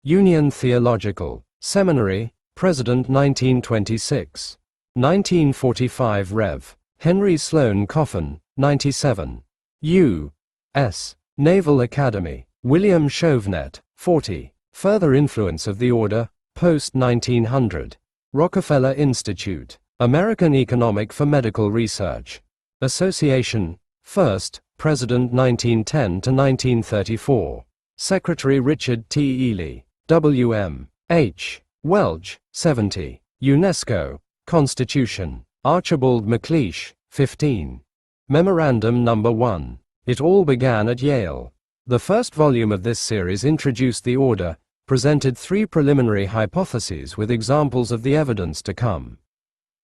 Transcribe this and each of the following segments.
Union Theological Seminary, President 1926. 1945 Rev. Henry Sloane Coffin, 97. U.S. Naval Academy, William Chauvenet, 40. Further influence of the order, post-1900. Rockefeller Institute, American Economic for Medical Research. Association, 1st, President 1910 to 1934. Secretary Richard T. Ely, W.M. H. Welch, 70. UNESCO, Constitution, Archibald MacLeish, 15. Memorandum No. 1. It all began at Yale. The first volume of this series introduced the order, presented 3 preliminary hypotheses with examples of the evidence to come.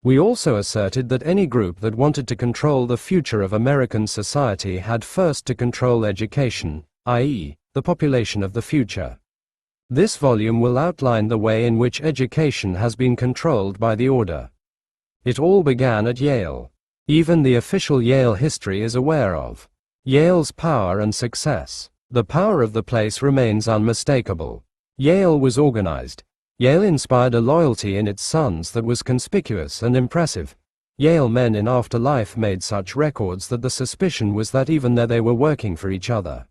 We also asserted that any group that wanted to control the future of American society had first to control education, i.e., the population of the future. This volume will outline the way in which education has been controlled by the order. It all began at Yale. Even the official Yale history is aware of Yale's power and success. The power of the place remains unmistakable. Yale was organized. Yale inspired a loyalty in its sons that was conspicuous and impressive. Yale men in afterlife made such records that the suspicion was that even there they were working for each other.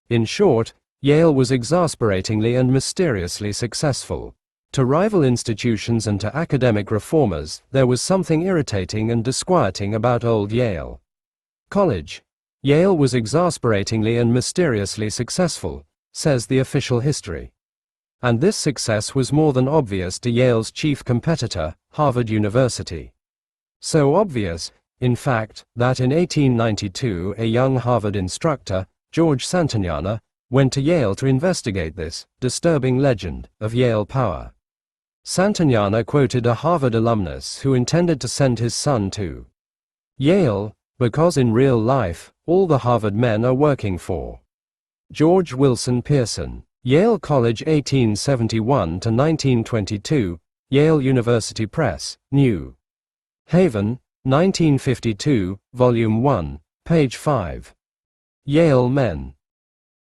In short, Yale was exasperatingly and mysteriously successful. To rival institutions and to academic reformers, there was something irritating and disquieting about old Yale College. Yale was exasperatingly and mysteriously successful, says the official history. And this success was more than obvious to Yale's chief competitor, Harvard University. So obvious, in fact, that in 1892 a young Harvard instructor, George Santayana, went to Yale to investigate this disturbing legend of Yale power. Santayana quoted a Harvard alumnus who intended to send his son to Yale, because in real life, all the Harvard men are working for George Wilson Pearson. Yale College 1871 to 1922, Yale University Press, New Haven, 1952, Volume 1, page 5. Yale Men.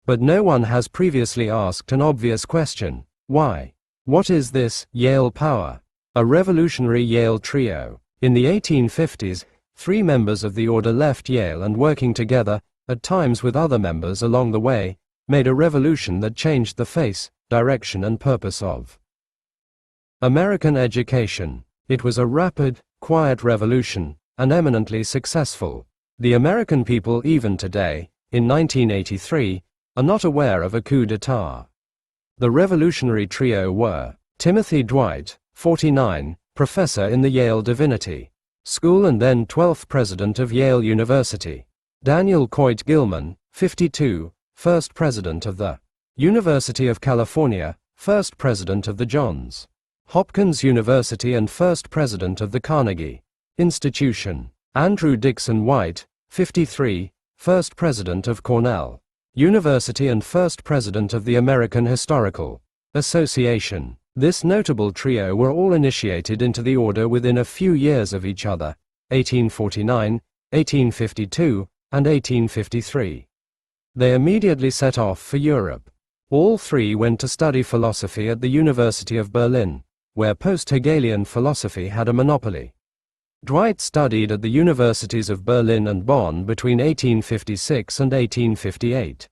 But no one has previously asked an obvious question: why? What is this Yale power? A revolutionary Yale trio. In the 1850s, 3 members of the order left Yale and, working together, at times with other members along the way, made a revolution that changed the face, direction and purpose of American education. It was a rapid, quiet revolution, and eminently successful. The American people even today, in 1983, are not aware of a coup d'etat. The revolutionary trio were Timothy Dwight, 49, professor in the Yale Divinity School and then 12th president of Yale University; Daniel Coit Gilman, 52, first president of the University of California, first president of the Johns Hopkins University and first president of the Carnegie Institution; Andrew Dixon White, 53, first president of Cornell University and first president of the American Historical Association. This notable trio were all initiated into the order within a few years of each other, 1849, 1852, and 1853. They immediately set off for Europe. All 3 went to study philosophy at the University of Berlin, where post-Hegelian philosophy had a monopoly. Dwight studied at the universities of Berlin and Bonn between 1856 and 1858.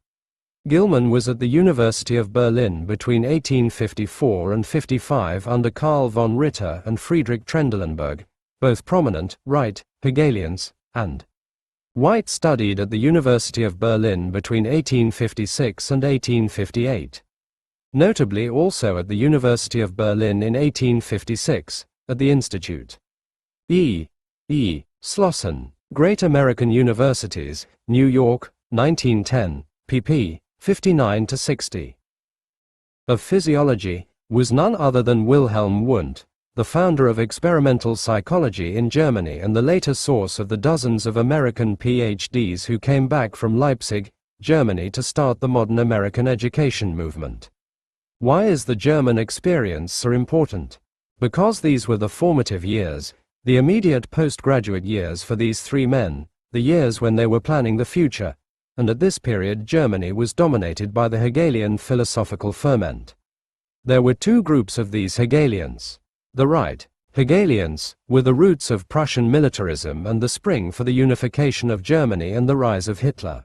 Gilman was at the University of Berlin between 1854 and 55 under Karl von Ritter and Friedrich Trendelenburg, both prominent, right, Hegelians, and White studied at the University of Berlin between 1856 and 1858. Notably also at the University of Berlin in 1856, at the Institute E. Slosson, Great American Universities, New York, 1910, pp. 59-60. Of physiology, was none other than Wilhelm Wundt, the founder of experimental psychology in Germany and the later source of the dozens of American PhDs who came back from Leipzig, Germany to start the modern American education movement. Why is the German experience so important? Because these were the formative years, the immediate postgraduate years for these 3 men, the years when they were planning the future, and at this period Germany was dominated by the Hegelian philosophical ferment. There were two groups of these Hegelians. The right, Hegelians, were the roots of Prussian militarism and the spring for the unification of Germany and the rise of Hitler.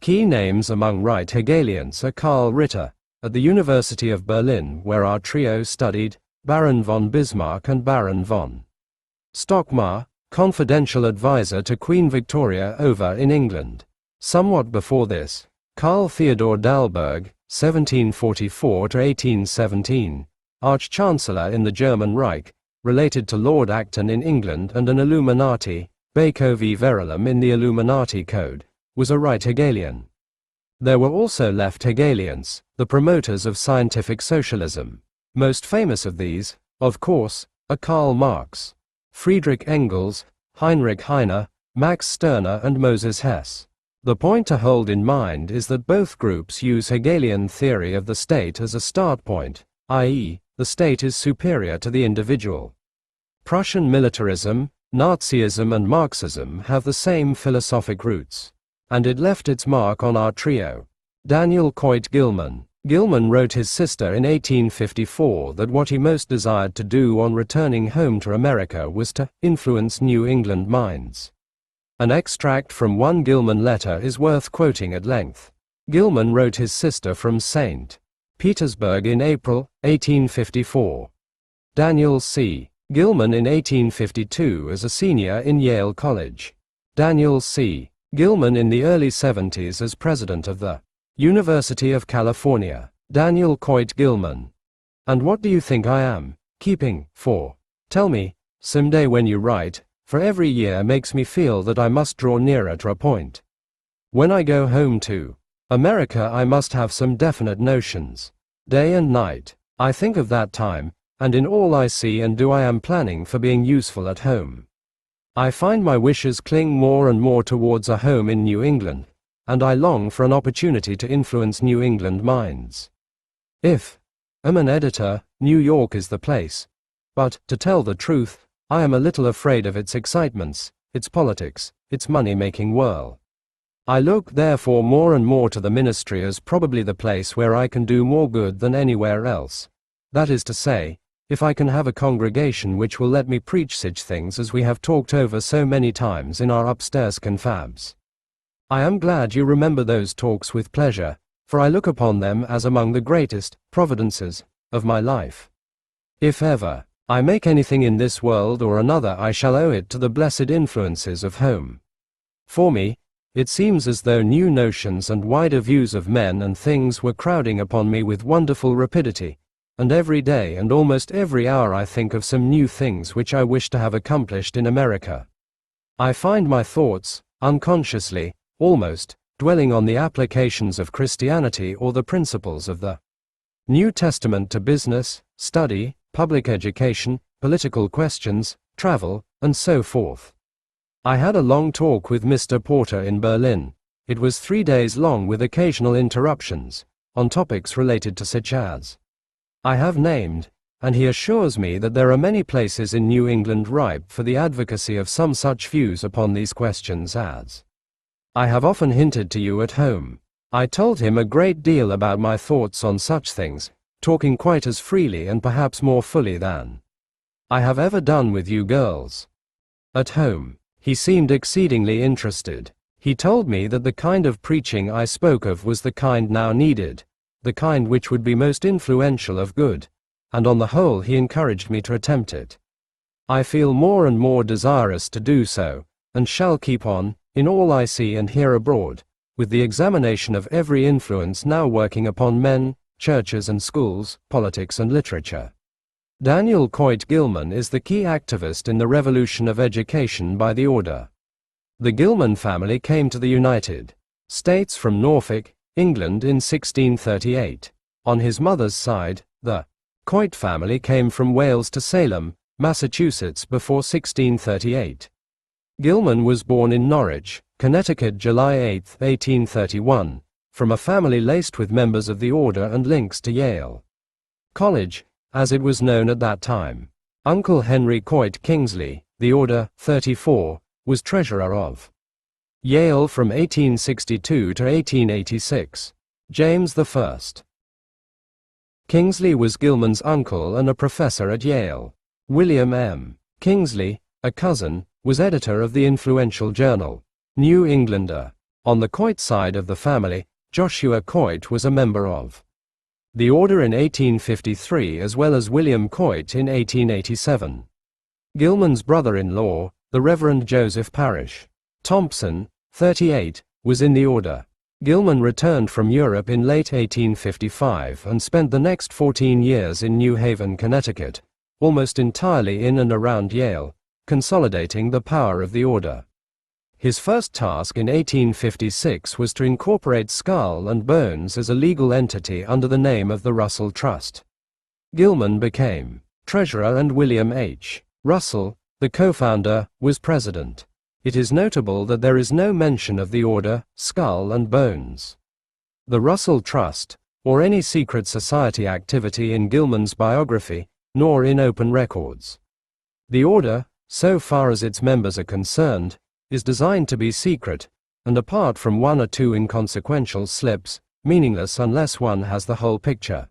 Key names among right Hegelians are Karl Ritter, at the University of Berlin, where our trio studied, Baron von Bismarck and Baron von Stockmar, confidential advisor to Queen Victoria over in England. Somewhat before this, Karl Theodor Dalberg, 1744 to 1817, Arch-Chancellor in the German Reich, related to Lord Acton in England and an Illuminati, Bacco v Verulam in the Illuminati Code, was a right Hegelian. There were also left Hegelians, the promoters of scientific socialism. Most famous of these, of course, are Karl Marx, Friedrich Engels, Heinrich Heine, Max Stirner and Moses Hess. The point to hold in mind is that both groups use Hegelian theory of the state as a start point, i.e., the state is superior to the individual. Prussian militarism, Nazism and Marxism have the same philosophic roots. And it left its mark on our trio. Daniel Coit Gilman. Gilman wrote his sister in 1854 that what he most desired to do on returning home to America was to influence New England minds. An extract from one Gilman letter is worth quoting at length. Gilman wrote his sister from St. Petersburg in April, 1854. Daniel C. Gilman in 1852 as a senior in Yale College. Daniel C. Gilman in the early 70s as president of the University of California. Daniel Coit Gilman. And what do you think I am keeping for? Tell me, someday when you write, for every year makes me feel that I must draw nearer to a point. When I go home to America, I must have some definite notions. Day and night, I think of that time, and in all I see and do I am planning for being useful at home. I find my wishes cling more and more towards a home in New England, and I long for an opportunity to influence New England minds. If I'm an editor, New York is the place. But, to tell the truth, I am a little afraid of its excitements, its politics, its money-making whirl. I look therefore more and more to the ministry as probably the place where I can do more good than anywhere else. That is to say, if I can have a congregation which will let me preach such things as we have talked over so many times in our upstairs confabs. I am glad you remember those talks with pleasure, for I look upon them as among the greatest providences of my life. If ever I make anything in this world or another, I shall owe it to the blessed influences of home. For me, it seems as though new notions and wider views of men and things were crowding upon me with wonderful rapidity, and every day and almost every hour I think of some new things which I wish to have accomplished in America. I find my thoughts, unconsciously, almost, dwelling on the applications of Christianity or the principles of the New Testament to business, study, public education, political questions, travel, and so forth. I had a long talk with Mr. Porter in Berlin. It was 3 days long with occasional interruptions, on topics related to such as I have named, and he assures me that there are many places in New England ripe for the advocacy of some such views upon these questions as I have often hinted to you at home. I told him a great deal about my thoughts on such things, talking quite as freely and perhaps more fully than I have ever done with you girls. At home, he seemed exceedingly interested. He told me that the kind of preaching I spoke of was the kind now needed, the kind which would be most influential of good, and on the whole he encouraged me to attempt it. I feel more and more desirous to do so, and shall keep on, in all I see and hear abroad, with the examination of every influence now working upon men, churches and schools, politics and literature. Daniel Coit Gilman is the key activist in the revolution of education by the order. The Gilman family came to the United States from Norfolk, England in 1638. On his mother's side, the Coit family came from Wales to Salem, Massachusetts before 1638. Gilman was born in Norwich, Connecticut July 8, 1831, from a family laced with members of the order and links to Yale College, as it was known at that time. Uncle Henry Coit Kingsley, the Order 34, was treasurer of Yale from 1862 to 1886. James I Kingsley was Gilman's uncle and a professor at Yale. William M. Kingsley, a cousin, was editor of the influential journal, New Englander. On the Coit side of the family, Joshua Coit was a member of the order in 1853 as well as William Coit in 1887. Gilman's brother-in-law, the Reverend Joseph Parish Thompson, 38, was in the order. Gilman returned from Europe in late 1855 and spent the next 14 years in New Haven, Connecticut, almost entirely in and around Yale, consolidating the power of the order. His first task in 1856 was to incorporate Skull and Bones as a legal entity under the name of the Russell Trust. Gilman became treasurer and William H. Russell, the co-founder, was president. It is notable that there is no mention of the order, Skull and Bones. The Russell Trust, or any secret society activity in Gilman's biography, nor in open records. The order, so far as its members are concerned, is designed to be secret, and apart from one or two inconsequential slips, meaningless unless one has the whole picture.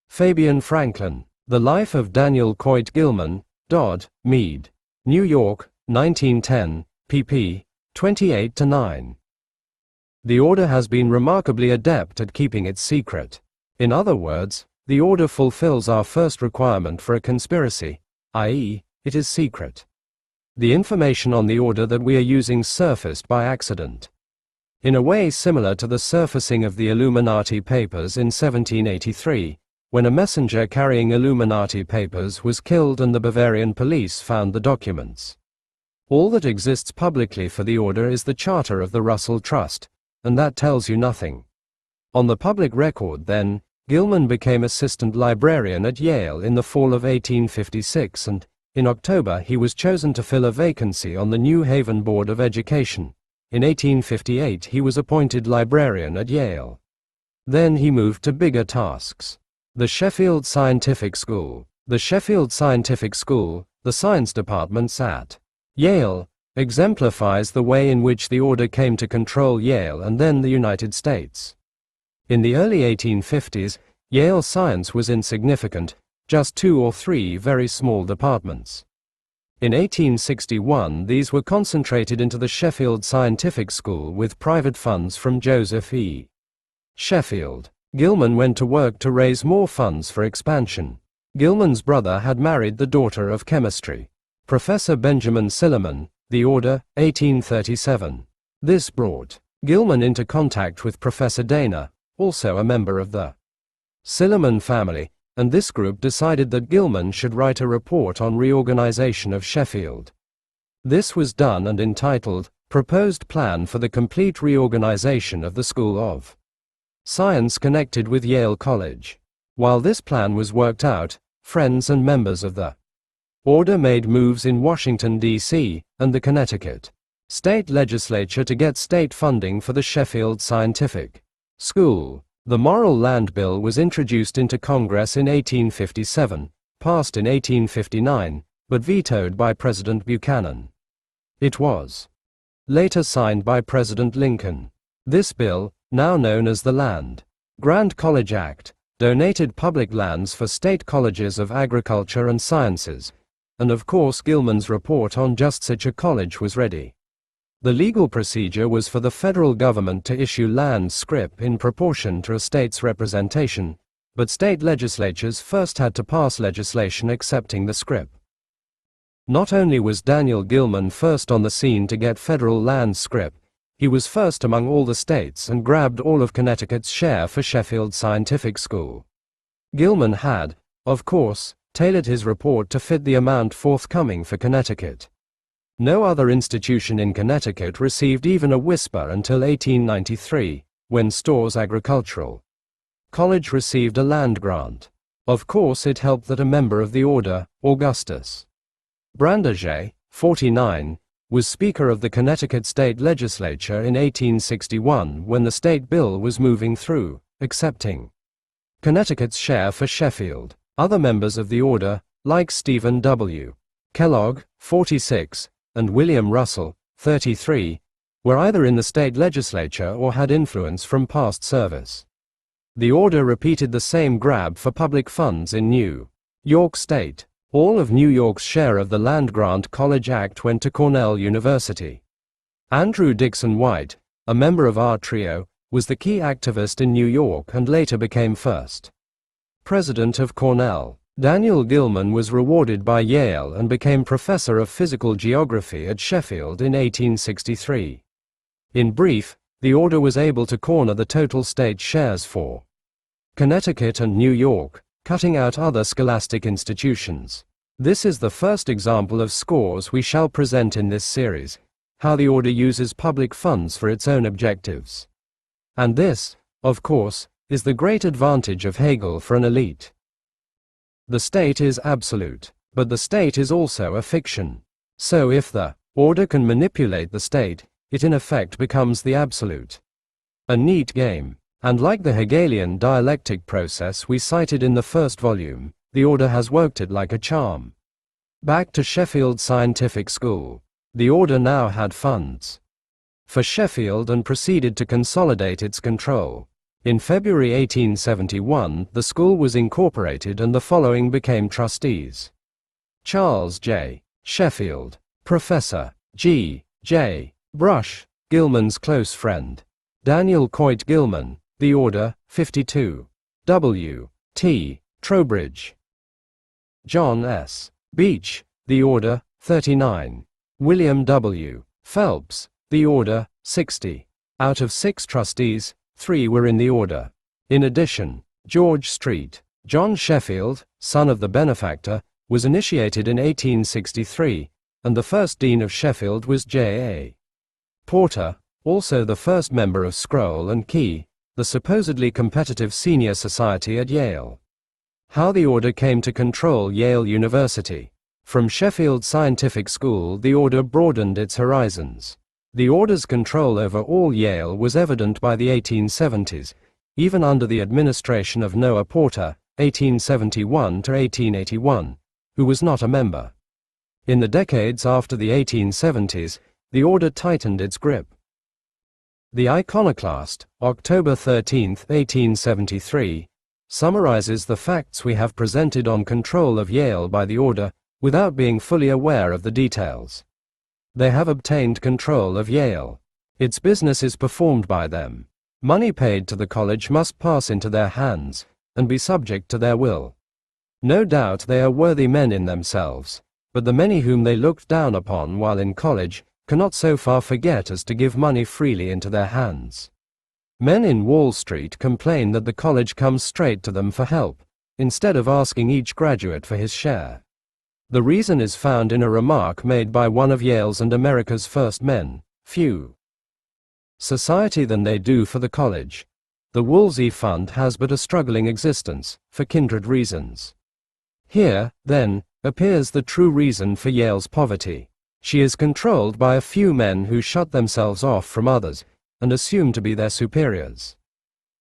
Fabian Franklin, The Life of Daniel Coit Gilman, Dodd, Mead. New York, 1910. pp. 28-9. The order has been remarkably adept at keeping it secret. In other words, the order fulfills our first requirement for a conspiracy, i.e., it is secret. The information on the order that we are using surfaced by accident. In a way similar to the surfacing of the Illuminati papers in 1783, when a messenger carrying Illuminati papers was killed and the Bavarian police found the documents. All that exists publicly for the order is the charter of the Russell Trust, and that tells you nothing. On the public record, then, Gilman became assistant librarian at Yale in the fall of 1856, and, in October, he was chosen to fill a vacancy on the New Haven Board of Education. In 1858, he was appointed librarian at Yale. Then he moved to bigger tasks. The Sheffield Scientific School. The Sheffield Scientific School, the science departments at Yale, exemplifies the way in which the order came to control Yale and then the United States. In the early 1850s, Yale science was insignificant, just 2 or 3 very small departments. In 1861, these were concentrated into the Sheffield Scientific School with private funds from Joseph E. Sheffield. Gilman went to work to raise more funds for expansion. Gilman's brother had married the daughter of chemistry, Professor Benjamin Silliman, the order, 1837. This brought Gilman into contact with Professor Dana, also a member of the Silliman family, and this group decided that Gilman should write a report on reorganization of Sheffield. This was done and entitled, Proposed Plan for the Complete Reorganization of the School of Science Connected with Yale College. While this plan was worked out, friends and members of the order made moves in Washington, D.C., and the Connecticut state legislature to get state funding for the Sheffield Scientific School. The Morrill Land Bill was introduced into Congress in 1857, passed in 1859, but vetoed by President Buchanan. It was later signed by President Lincoln. This bill, now known as the Land Grant College Act, donated public lands for state colleges of agriculture and sciences, and of course Gilman's report on just such a college was ready. The legal procedure was for the federal government to issue land scrip in proportion to a state's representation, but state legislatures first had to pass legislation accepting the scrip. Not only was Daniel Gilman first on the scene to get federal land scrip, he was first among all the states and grabbed all of Connecticut's share for Sheffield Scientific School. Gilman had, of course, tailored his report to fit the amount forthcoming for Connecticut. No other institution in Connecticut received even a whisper until 1893, when Storrs Agricultural College received a land grant. Of course it helped that a member of the order, Augustus Brandaget, 49, was Speaker of the Connecticut State Legislature in 1861 when the state bill was moving through, accepting Connecticut's share for Sheffield. Other members of the order, like Stephen W. Kellogg, 46, and William Russell, 33, were either in the state legislature or had influence from past service. The order repeated the same grab for public funds in New York State. All of New York's share of the Land-Grant College Act went to Cornell University. Andrew Dixon White, a member of our trio, was the key activist in New York and later became first president of Cornell. Daniel Gilman was rewarded by Yale and became professor of physical geography at Sheffield in 1863. In brief, the order was able to corner the total state shares for Connecticut and New York, cutting out other scholastic institutions. This is the first example of scores we shall present in this series, how the order uses public funds for its own objectives. And this, of course, is the great advantage of Hegel for an elite. The state is absolute, but the state is also a fiction. So if the order can manipulate the state, it in effect becomes the absolute. A neat game, and like the Hegelian dialectic process we cited in the first volume, the order has worked it like a charm. Back to Sheffield Scientific School. The order now had funds for Sheffield and proceeded to consolidate its control. In February 1871, the school was incorporated and the following became trustees: Charles J. Sheffield, Professor G. J. Brush, Gilman's close friend; Daniel Coit Gilman, the order, 52. W. T. Trowbridge; John S. Beach, the order, 39. William W. Phelps, the order, 60. Out of 6 trustees, 3 were in the order. In addition, George Street, John Sheffield, son of the benefactor, was initiated in 1863, and the first dean of Sheffield was J.A. Porter, also the first member of Scroll and Key, the supposedly competitive senior society at Yale. How the order came to control Yale University. From Sheffield Scientific School, the order broadened its horizons. The order's control over all Yale was evident by the 1870s, even under the administration of Noah Porter, 1871 to 1881, who was not a member. In the decades after the 1870s, the order tightened its grip. The Iconoclast, October 13, 1873, summarizes the facts we have presented on control of Yale by the order, without being fully aware of the details. They have obtained control of Yale. Its business is performed by them. Money paid to the college must pass into their hands, and be subject to their will. No doubt they are worthy men in themselves, but the many whom they looked down upon while in college cannot so far forget as to give money freely into their hands. Men in Wall Street complain that the college comes straight to them for help, instead of asking each graduate for his share. The reason is found in a remark made by one of Yale's and America's first men: few society than they do for the college. The Woolsey Fund has but a struggling existence, for kindred reasons. Here, then, appears the true reason for Yale's poverty. She is controlled by a few men who shut themselves off from others, and assume to be their superiors.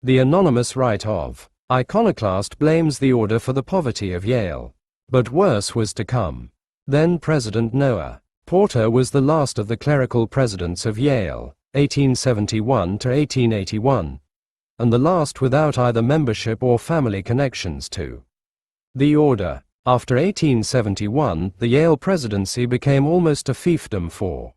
The anonymous writer of Iconoclast blames the order for the poverty of Yale. But worse was to come. Then President Noah Porter was the last of the clerical presidents of Yale, 1871 to 1881, and the last without either membership or family connections to the order. After 1871, the Yale presidency became almost a fiefdom for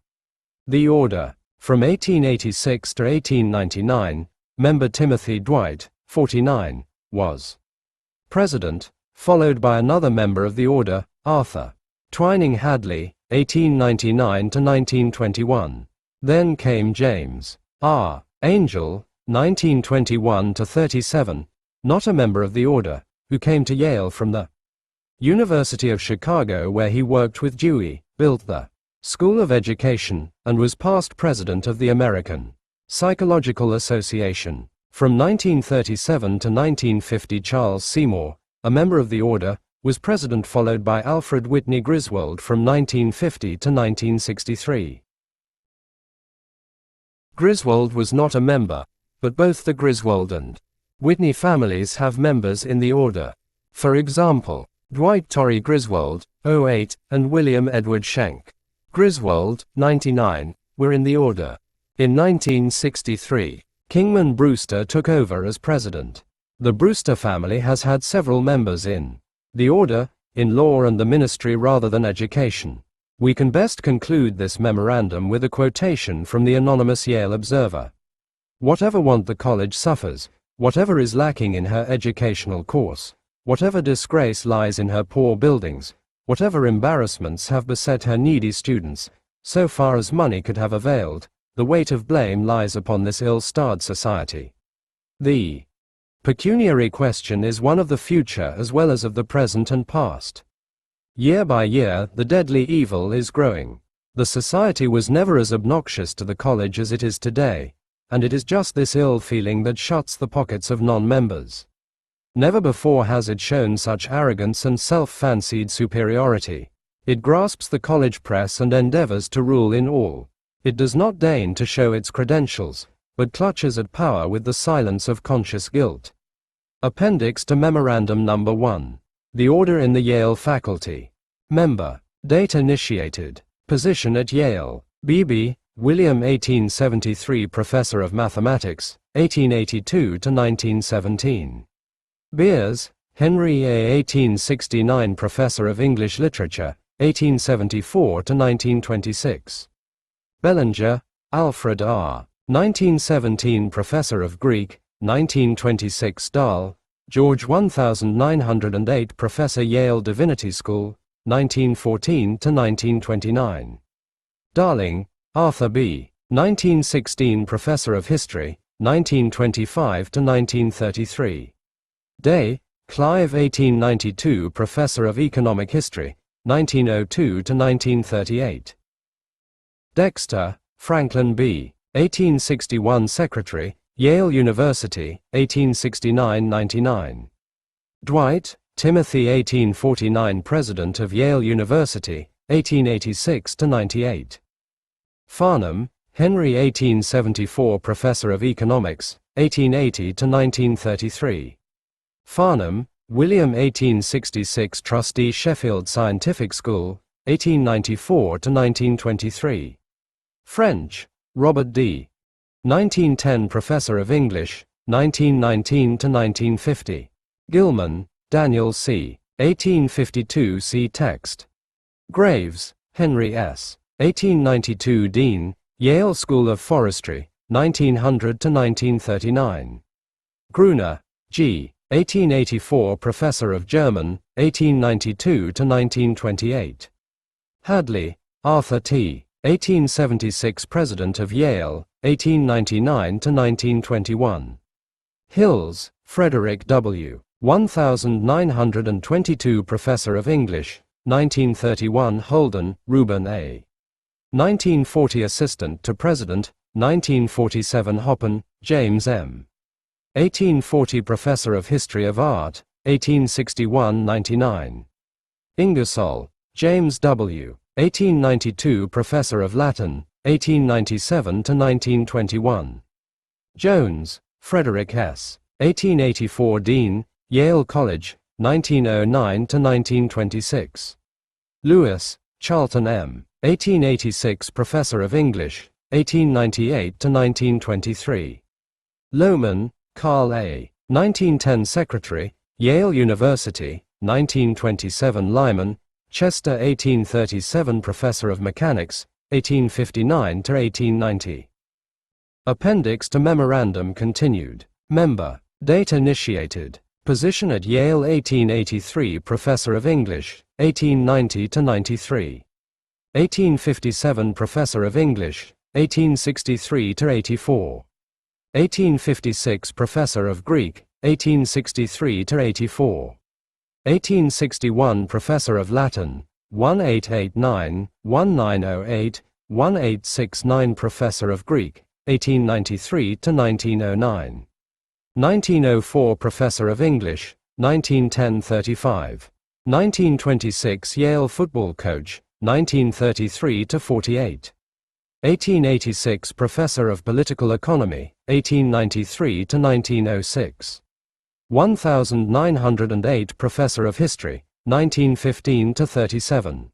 the order. From 1886 to 1899, member Timothy Dwight, 49, was president, followed by another member of the order, Arthur Twining Hadley, 1899 to 1921. Then came James R. Angel, 1921 to 37, not a member of the order, who came to Yale from the University of Chicago, where he worked with Dewey, built the School of Education, and was past president of the American Psychological Association. From 1937 to 1950, Charles Seymour, a member of the order, was president, followed by Alfred Whitney Griswold from 1950 to 1963. Griswold was not a member, but both the Griswold and Whitney families have members in the order. For example, Dwight Torrey Griswold, 08, and William Edward Schenck Griswold, 99, were in the order. In 1963, Kingman Brewster took over as president. The Brewster family has had several members in the order, in law and the ministry rather than education. We can best conclude this memorandum with a quotation from the anonymous Yale Observer. Whatever want the college suffers, whatever is lacking in her educational course, whatever disgrace lies in her poor buildings, whatever embarrassments have beset her needy students, so far as money could have availed, the weight of blame lies upon this ill-starred society. The pecuniary question is one of the future as well as of the present and past. Year by year, the deadly evil is growing. The society was never as obnoxious to the college as it is today, and it is just this ill feeling that shuts the pockets of non-members. Never before has it shown such arrogance and self-fancied superiority. It grasps the college press and endeavors to rule in all. It does not deign to show its credentials, but clutches at power with the silence of conscious guilt. Appendix to Memorandum No. 1. The Order in the Yale Faculty. Member. Date initiated. Position at Yale. B.B. William 1873 Professor of Mathematics, 1882 to 1917. Beers. Henry A. 1869 Professor of English Literature, 1874 to 1926. Bellinger, Alfred R. 1917 Professor of Greek, 1926 Dahl, George 1908 Professor Yale Divinity School, 1914 to 1929. Darling, Arthur B. 1916 Professor of History, 1925 to 1933. Day, Clive 1892 Professor of Economic History, 1902 to 1938. Dexter, Franklin B. 1861 Secretary, Yale University, 1869–99. Dwight, Timothy 1849 President of Yale University, 1886–98. Farnham, Henry 1874 Professor of Economics, 1880–1933. Farnham, William 1866 Trustee Sheffield Scientific School, 1894–1923. French, Robert D. 1910 Professor of English, 1919–1950. Gilman, Daniel C. 1852 See text. Graves, Henry S. 1892 Dean, Yale School of Forestry, 1900–1939. Gruner, G. 1884 Professor of German, 1892–1928. Hadley, Arthur T. 1876 President of Yale, 1899–1921. Hills, Frederick W. 1922 Professor of English, 1931 Holden, Reuben A. 1940 Assistant to President, 1947 Hoppen, James M. 1840 Professor of History of Art, 1861–99. Ingersoll, James W. 1892 Professor of Latin, 1897–1921. Jones, Frederick S. 1884 Dean, Yale College, 1909–1926. Lewis, Charlton M. 1886 Professor of English, 1898–1923. Lohman, Carl A. 1910 Secretary, Yale University, 1927 Lyman, Chester 1837 Professor of Mechanics, 1859–1890. Appendix to Memorandum continued. Member. Date initiated. Position at Yale 1883 Professor of English, 1890–93. 1857 Professor of English, 1863–84. 1856 Professor of Greek, 1863–84. 1861 Professor of Latin, 1889–1908, 1869 Professor of Greek, 1893–1909. 1904 Professor of English, 1910–35. 1926 Yale Football Coach, 1933–48. 1886 Professor of Political Economy, 1893–1906. 1908 Professor of History, 1915–37.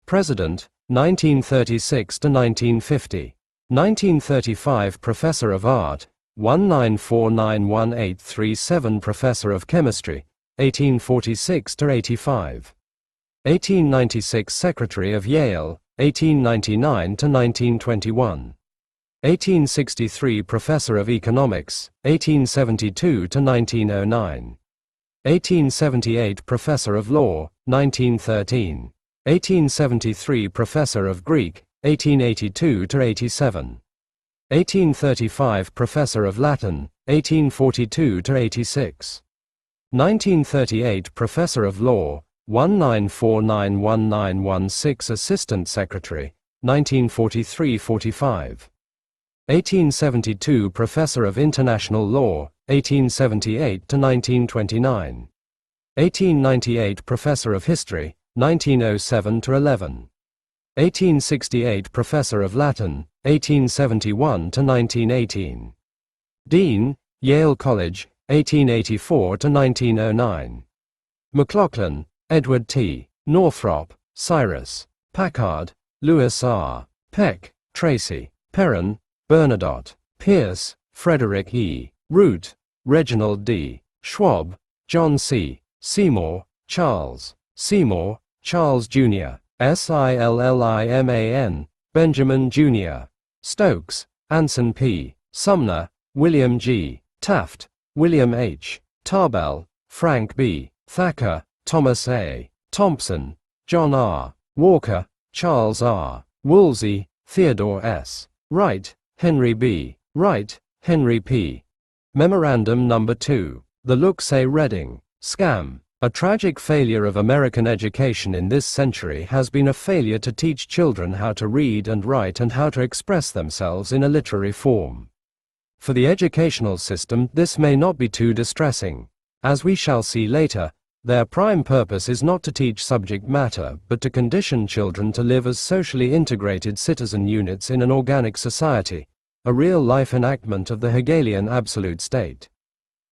President, 1936–1950. 1935 Professor of Art, 19491837 Professor of Chemistry, 1846–85. 1896 Secretary of Yale, 1899–1921. 1863 Professor of Economics, 1872–1909. 1878 Professor of Law, 1913. 1873 Professor of Greek, 1882–87. 1835 Professor of Latin, 1842–86. 1938 Professor of Law, 19491916 Assistant Secretary, 1943–45. 1872 Professor of International Law, 1878–1929. 1898 Professor of History, 1907–11. 1868 Professor of Latin, 1871–1918. Dean, Yale College, 1884–1909. McLaughlin, Edward T. Northrop, Cyrus, Packard, Lewis R. Peck, Tracy, Perrin, Bernadotte, Pierce, Frederick E. Root, Reginald D. Schwab, John C. Seymour, Charles, Seymour, Charles Jr., Sillliman, Benjamin Jr., Stokes, Anson P. Sumner, William G. Taft, William H. Tarbell, Frank B. Thacker, Thomas A. Thompson, John R. Walker, Charles R. Woolsey, Theodore S. Wright, Henry B. Wright, Henry P. Memorandum No. 2. The Look-Say-Reading Scam. A tragic failure of American education in this century has been a failure to teach children how to read and write and how to express themselves in a literary form. For the educational system, this may not be too distressing. As we shall see later, their prime purpose is not to teach subject matter, but to condition children to live as socially integrated citizen units in an organic society, a real-life enactment of the Hegelian absolute state.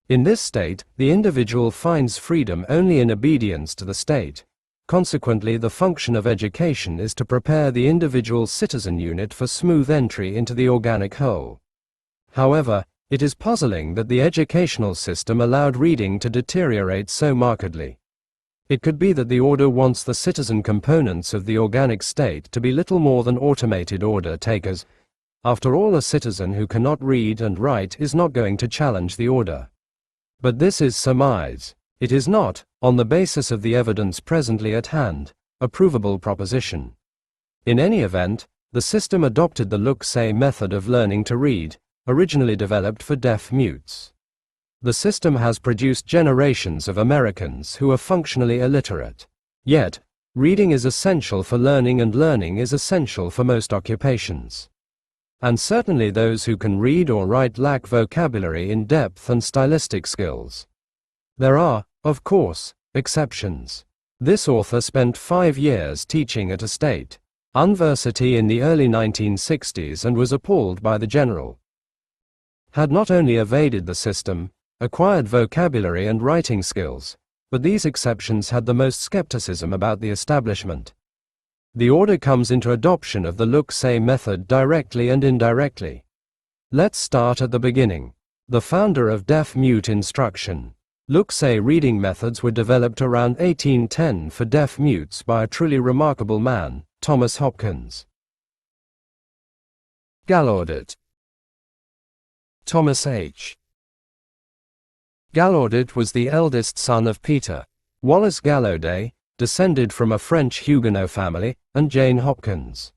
In this state, the individual finds freedom only in obedience to the state. Consequently, the function of education is to prepare the individual citizen unit for smooth entry into the organic whole. However, it is puzzling that the educational system allowed reading to deteriorate so markedly. It could be that the order wants the citizen components of the organic state to be little more than automated order takers. After all, a citizen who cannot read and write is not going to challenge the order. But this is surmise. It is not, on the basis of the evidence presently at hand, a provable proposition. In any event, the system adopted the look-say method of learning to read, originally developed for deaf-mutes. The system has produced generations of Americans who are functionally illiterate. Yet, reading is essential for learning and learning is essential for most occupations. And certainly those who can read or write lack vocabulary in depth and stylistic skills. There are, of course, exceptions. This author spent 5 years teaching at a state university in the early 1960s and was appalled by the general. Had not only evaded the system, acquired vocabulary and writing skills, but these exceptions had the most skepticism about the establishment. The order comes into adoption of the look-say method directly and indirectly. Let's start at the beginning. The founder of deaf-mute instruction. Look-say reading methods were developed around 1810 for deaf-mutes by a truly remarkable man, Thomas Hopkins. Gallaudet. Thomas H. Gallaudet was the eldest son of Peter Wallace Gallaudet, descended from a French Huguenot family, and Jane Hopkins.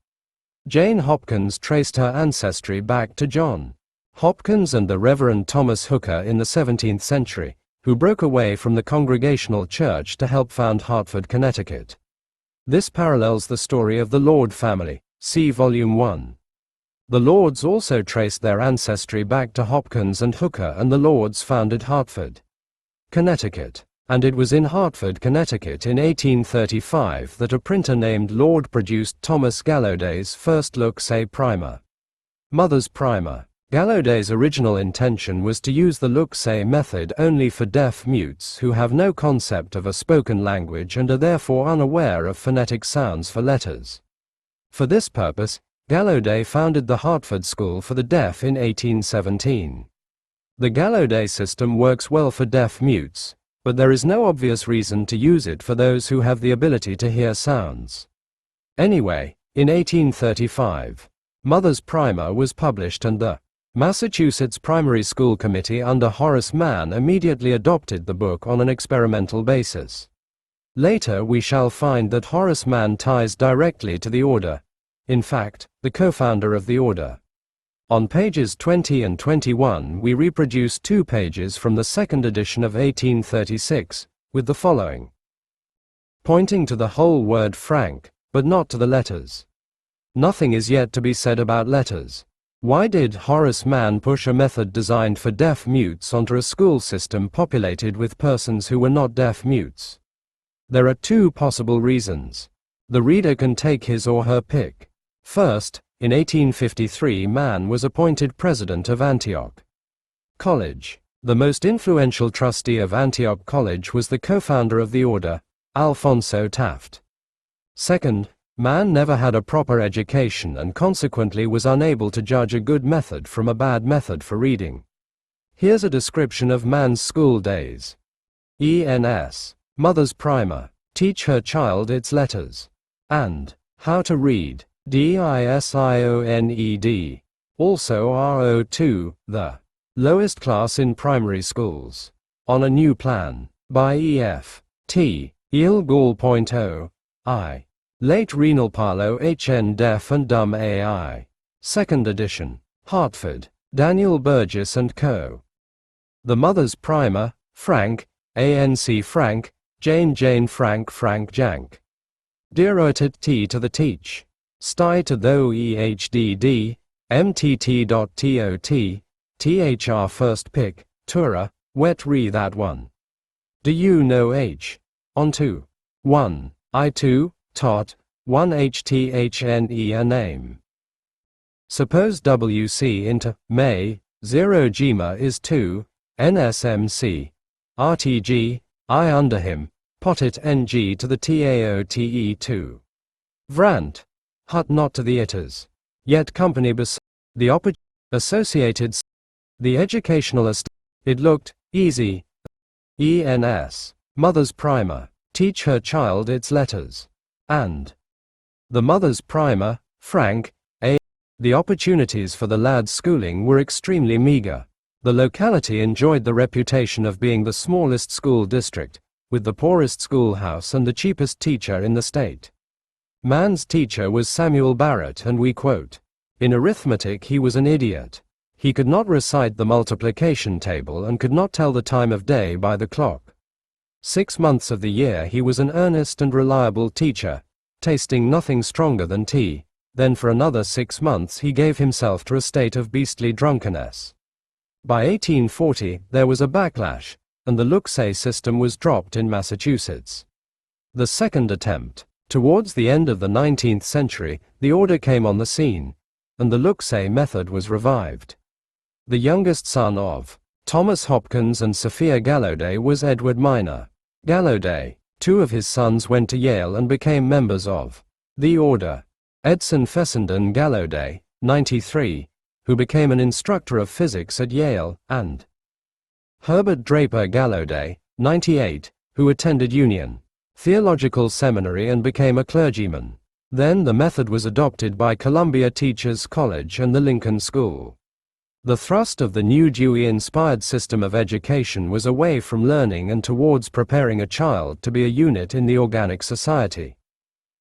Jane Hopkins traced her ancestry back to John Hopkins and the Reverend Thomas Hooker in the 17th century, who broke away from the Congregational Church to help found Hartford, Connecticut. This parallels the story of the Lord family, see Volume 1. The Lords also traced their ancestry back to Hopkins and Hooker, and the Lords founded Hartford, Connecticut. And it was in Hartford, Connecticut in 1835 that a printer named Lord produced Thomas Gallaudet's first look-say primer. Mother's Primer. Gallaudet's original intention was to use the look-say method only for deaf-mutes who have no concept of a spoken language and are therefore unaware of phonetic sounds for letters. For this purpose, Gallaudet founded the Hartford School for the Deaf in 1817. The Gallaudet system works well for deaf mutes, but there is no obvious reason to use it for those who have the ability to hear sounds. Anyway, in 1835, Mother's Primer was published and the Massachusetts Primary School Committee under Horace Mann immediately adopted the book on an experimental basis. Later we shall find that Horace Mann ties directly to the order, in fact, the co-founder of the order. On pages 20 and 21 we reproduce 2 pages from the second edition of 1836, with the following. Pointing to the whole word frank, but not to the letters. Nothing is yet to be said about letters. Why did Horace Mann push a method designed for deaf mutes onto a school system populated with persons who were not deaf mutes? There are 2 possible reasons. The reader can take his or her pick. First, in 1853 Mann was appointed president of Antioch College. The most influential trustee of Antioch College was the co-founder of the order, Alphonso Taft. Second, Mann never had a proper education and consequently was unable to judge a good method from a bad method for reading. Here's a description of Mann's school days. ENS, Mother's Primer, Teach Her Child Its Letters, and How to Read, DISIONED, also RO2, the lowest class in primary schools, on a new plan, by E.F. T. Ilgall.0, I. Late Renal Palo HN Deaf and Dumb AI. Second edition. Hartford, Daniel Burgess and Co. The Mother's Primer, Frank, ANC Frank, Jane Frank Jank. Deroated T to the Teach. Sty to tho EHDD, MTT.TOT, THR First Pick, Tura, Wet Re That One. Do you know H? On 2. 1. I2, Tot, 1 HTHNE a name. Suppose WC into May, 0 Gma is 2, NSMC, RTG, I under him, Potit NG to the TAOTE2. Vrant. Hut not to the itters. Yet company the associated the educational it looked easy. ENS, Mother's Primer, Teach Her Child Its Letters, and the Mother's Primer, Frank, A. The opportunities for the lad's schooling were extremely meager. The locality enjoyed the reputation of being the smallest school district, with the poorest schoolhouse and the cheapest teacher in the state. Mann's teacher was Samuel Barrett, and we quote, "In arithmetic he was an idiot. He could not recite the multiplication table and could not tell the time of day by the clock. 6 months of the year he was an earnest and reliable teacher, tasting nothing stronger than tea. Then for another 6 months he gave himself to a state of beastly drunkenness." By 1840 there was a backlash, and the look-say system was dropped in Massachusetts. The second attempt. Towards the end of the 19th century, the order came on the scene, and the look-say method was revived. The youngest son of Thomas Hopkins and Sophia Gallaudet was Edward Minor Gallaudet. 2 of his sons went to Yale and became members of the order. Edson Fessenden Gallaudet, 93, who became an instructor of physics at Yale, and Herbert Draper Gallaudet, 98, who attended Union Theological Seminary and became a clergyman. Then the method was adopted by Columbia Teachers College and the Lincoln School. The thrust of the new Dewey-inspired system of education was away from learning and towards preparing a child to be a unit in the organic society.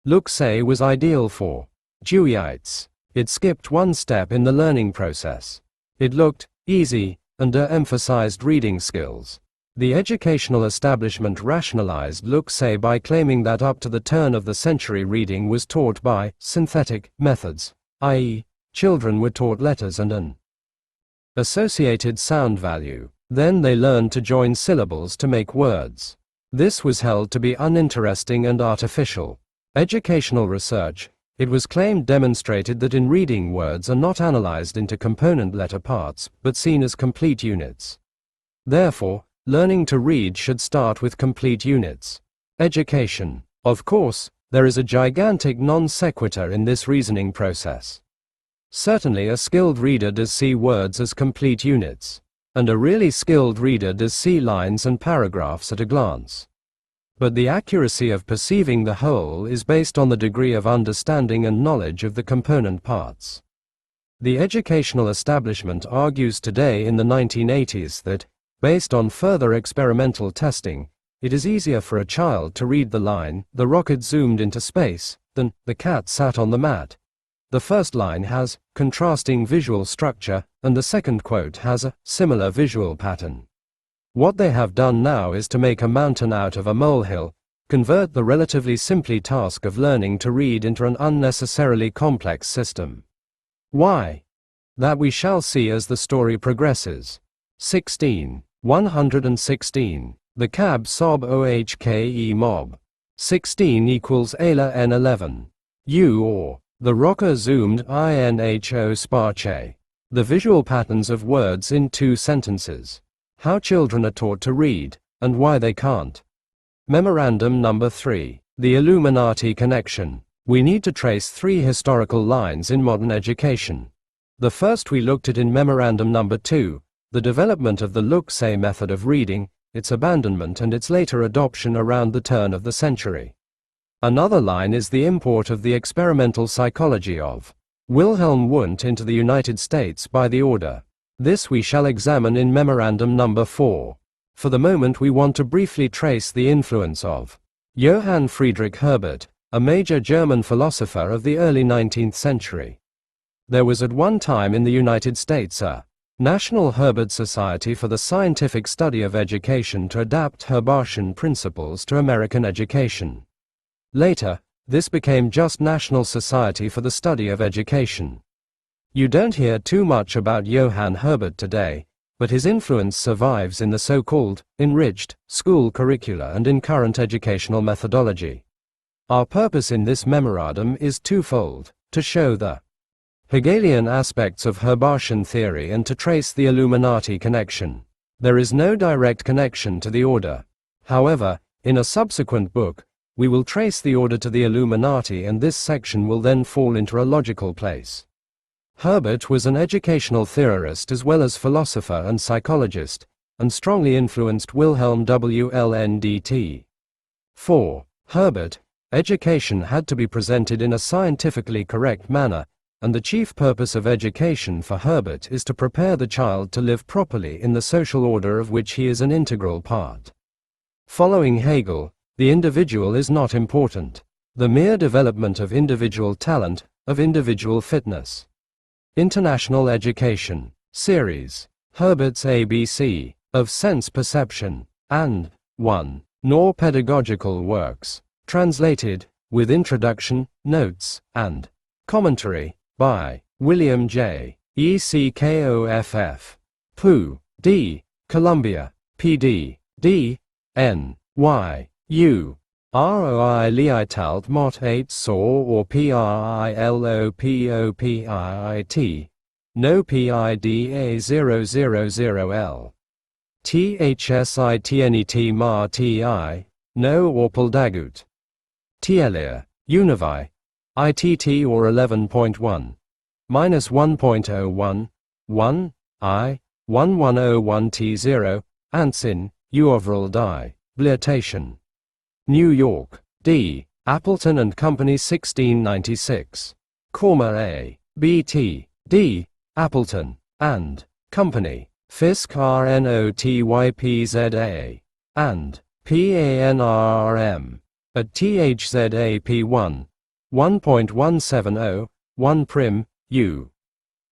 Look-say was ideal for Deweyites. It skipped one step in the learning process. It looked easy and emphasized reading skills. The educational establishment rationalized look-say by claiming that up to the turn of the century reading was taught by synthetic methods, i.e., children were taught letters and an associated sound value. Then they learned to join syllables to make words. This was held to be uninteresting and artificial. Educational research, it was claimed, demonstrated that in reading words are not analyzed into component letter parts, but seen as complete units. Therefore, learning to read should start with complete units. Education. Of course, there is a gigantic non sequitur in this reasoning process. Certainly a skilled reader does see words as complete units. and a really skilled reader does see lines and paragraphs at a glance. But the accuracy of perceiving the whole is based on the degree of understanding and knowledge of the component parts. The educational establishment argues today in the 1980s that, based on further experimental testing, it is easier for a child to read the line, "The rocket zoomed into space," than "The cat sat on the mat." The first line has contrasting visual structure, and the second quote has a similar visual pattern. What they have done now is to make a mountain out of a molehill, convert the relatively simple task of learning to read into an unnecessarily complex system. Why? That we shall see as the story progresses. 116. The cab sob ohke mob. 16 equals Ayla N11. U or the rocker zoomed inho sparche. The visual patterns of words in 2 sentences. How children are taught to read, and why they can't. Memorandum number 3. The Illuminati connection. We need to trace 3 historical lines in modern education. The first we looked at in Memorandum number 2, the development of the look-say method of reading, its abandonment and its later adoption around the turn of the century. Another line is the import of the experimental psychology of Wilhelm Wundt into the United States by the order. This we shall examine in Memorandum number 4. For the moment we want to briefly trace the influence of Johann Friedrich Herbert, a major German philosopher of the early 19th century. There was at one time in the United States a National Herbert Society for the Scientific Study of Education to adapt Herbartian principles to American education. Later, this became just National Society for the Study of Education. You don't hear too much about Johann Herbert today, but his influence survives in the so-called enriched school curricula and in current educational methodology. Our purpose in this memorandum is twofold: to show the Hegelian aspects of Herbartian theory and to trace the Illuminati connection. There is no direct connection to the order. However, in a subsequent book, we will trace the order to the Illuminati, and this section will then fall into a logical place. Herbert was an educational theorist as well as philosopher and psychologist, and strongly influenced Wilhelm Wundt. 4. Herbert, education had to be presented in a scientifically correct manner, and the chief purpose of education for Herbert is to prepare the child to live properly in the social order of which he is an integral part. Following Hegel, the individual is not important. The mere development of individual talent, of individual fitness. International Education, Series, Herbert's ABC, of Sense Perception, and 1. Nor Pedagogical Works, translated, with introduction, notes, and commentary, by William J. Eckhoff. Pooh, D. Columbia, P.D. D. N. Y. U. ROI Leitalt Mot 8 Saw or PRILOPOPIT. No PIDA 000L. THSITNET MA TI. No or Paldagut. Tielia, Univi. ITT or 11.1. Minus 1.01. 1. I. 1101T0. Ansin, Uoverall Die. Blirtation. New York, D. Appleton and Company 1696. Cormer A. B.T. D. Appleton and Company. Fisk RNOTYPZA. And PANRRM. At THZAP1. 1.170. 1 prim. U.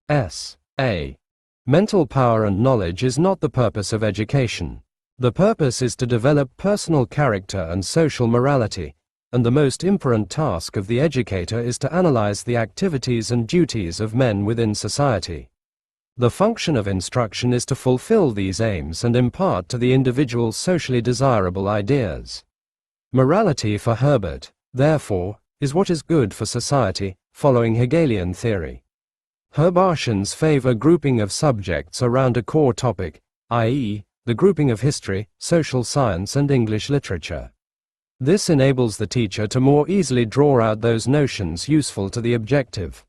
S. A. Mental power and knowledge is not the purpose of education. The purpose is to develop personal character and social morality, and the most important task of the educator is to analyze the activities and duties of men within society. The function of instruction is to fulfill these aims and impart to the individual socially desirable ideas. Morality for Herbert, therefore, is what is good for society, following Hegelian theory. Herbartians favor grouping of subjects around a core topic, i.e., the grouping of history, social science and English literature. This enables the teacher to more easily draw out those notions useful to the objective.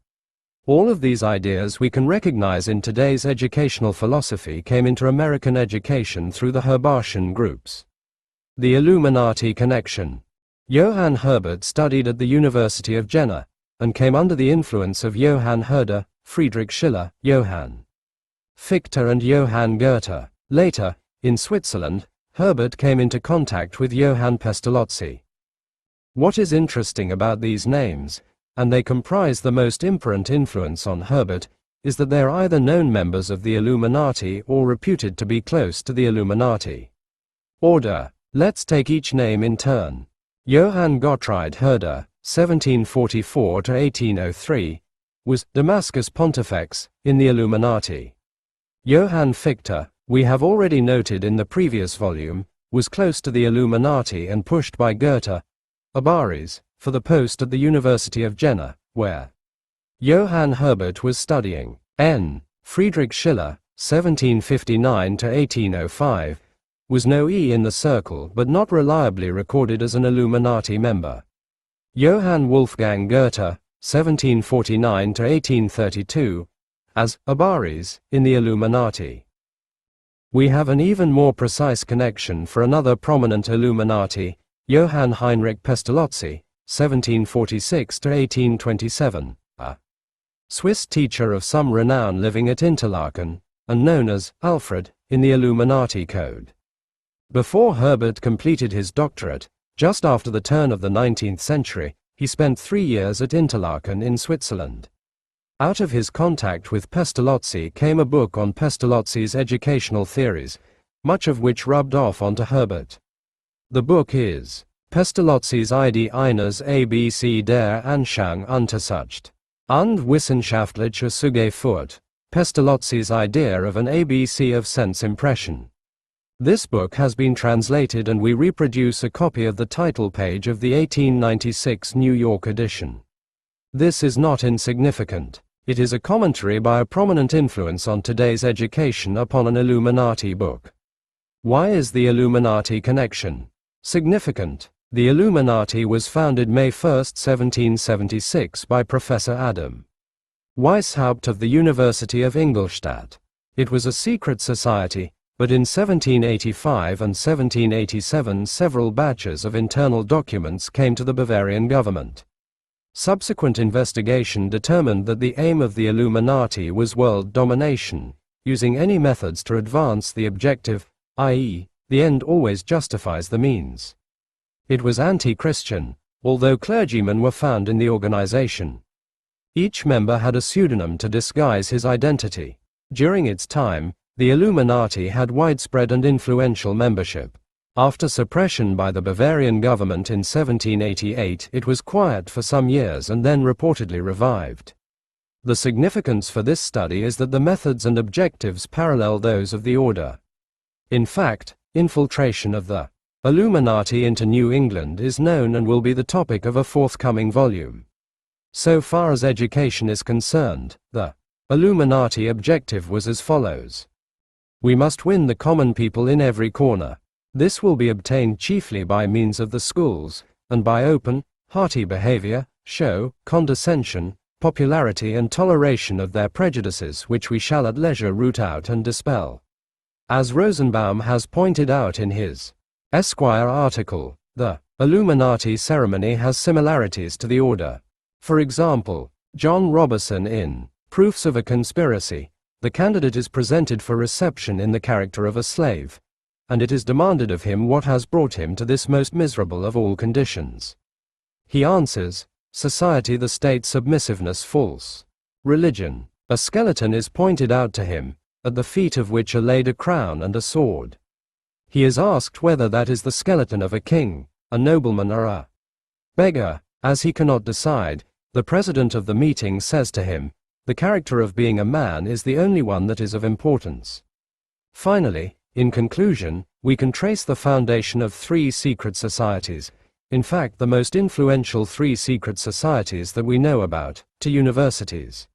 All of these ideas we can recognize in today's educational philosophy came into American education through the Herbartian groups. The Illuminati connection. Johann Herbert studied at the University of Jena, and came under the influence of Johann Herder, Friedrich Schiller, Johann Fichte and Johann Goethe. Later, in Switzerland, Herbert came into contact with Johann Pestalozzi. What is interesting about these names, and they comprise the most imperant influence on Herbert, is that they are either known members of the Illuminati or reputed to be close to the Illuminati. Order. Let's take each name in turn. Johann Gottfried Herder, 1744 to 1803, was Damascus Pontifex in the Illuminati. Johann Fichte, we have already noted in the previous volume, was close to the Illuminati and pushed by Goethe, Abaris, for the post at the University of Jena, where Johann Herbert was studying. N. Friedrich Schiller, 1759 to 1805, was no E in the circle but not reliably recorded as an Illuminati member. Johann Wolfgang Goethe, 1749 to 1832, as Abaris in the Illuminati. We have an even more precise connection for another prominent Illuminati, Johann Heinrich Pestalozzi, 1746 to 1827, a Swiss teacher of some renown living at Interlaken, and known as Alfred in the Illuminati Code. Before Herbert completed his doctorate, just after the turn of the 19th century, he spent 3 years at Interlaken in Switzerland. Out of his contact with Pestalozzi came a book on Pestalozzi's educational theories, much of which rubbed off onto Herbert. The book is Pestalozzi's Idee eines ABC der Anschauung untersucht und wissenschaftlicher Zugeführt, Pestalozzi's idea of an ABC of sense impression. This book has been translated and we reproduce a copy of the title page of the 1896 New York edition. This is not insignificant. It is a commentary by a prominent influence on today's education upon an Illuminati book. Why is the Illuminati connection significant? The Illuminati was founded May 1, 1776 by Professor Adam Weishaupt of the University of Ingolstadt. It was a secret society, but in 1785 and 1787 several batches of internal documents came to the Bavarian government. Subsequent investigation determined that the aim of the Illuminati was world domination, using any methods to advance the objective, i.e., the end always justifies the means. It was anti-Christian, although clergymen were found in the organization. Each member had a pseudonym to disguise his identity. During its time, the Illuminati had widespread and influential membership. After suppression by the Bavarian government in 1788, it was quiet for some years and then reportedly revived. The significance for this study is that the methods and objectives parallel those of the order. In fact, infiltration of the Illuminati into New England is known and will be the topic of a forthcoming volume. So far as education is concerned, the Illuminati objective was as follows. We must win the common people in every corner. This will be obtained chiefly by means of the schools, and by open, hearty behavior, show, condescension, popularity and toleration of their prejudices which we shall at leisure root out and dispel. As Rosenbaum has pointed out in his Esquire article, the Illuminati ceremony has similarities to the order. For example, John Robertson in Proofs of a Conspiracy, the candidate is presented for reception in the character of a slave, and it is demanded of him what has brought him to this most miserable of all conditions. He answers, society, the state, submissiveness, false religion. A skeleton is pointed out to him, at the feet of which are laid a crown and a sword. He is asked whether that is the skeleton of a king, a nobleman or a beggar. As he cannot decide, the president of the meeting says to him, the character of being a man is the only one that is of importance. Finally, in conclusion, we can trace the foundation of 3 secret societies, in fact the most influential 3 secret societies that we know about, to universities.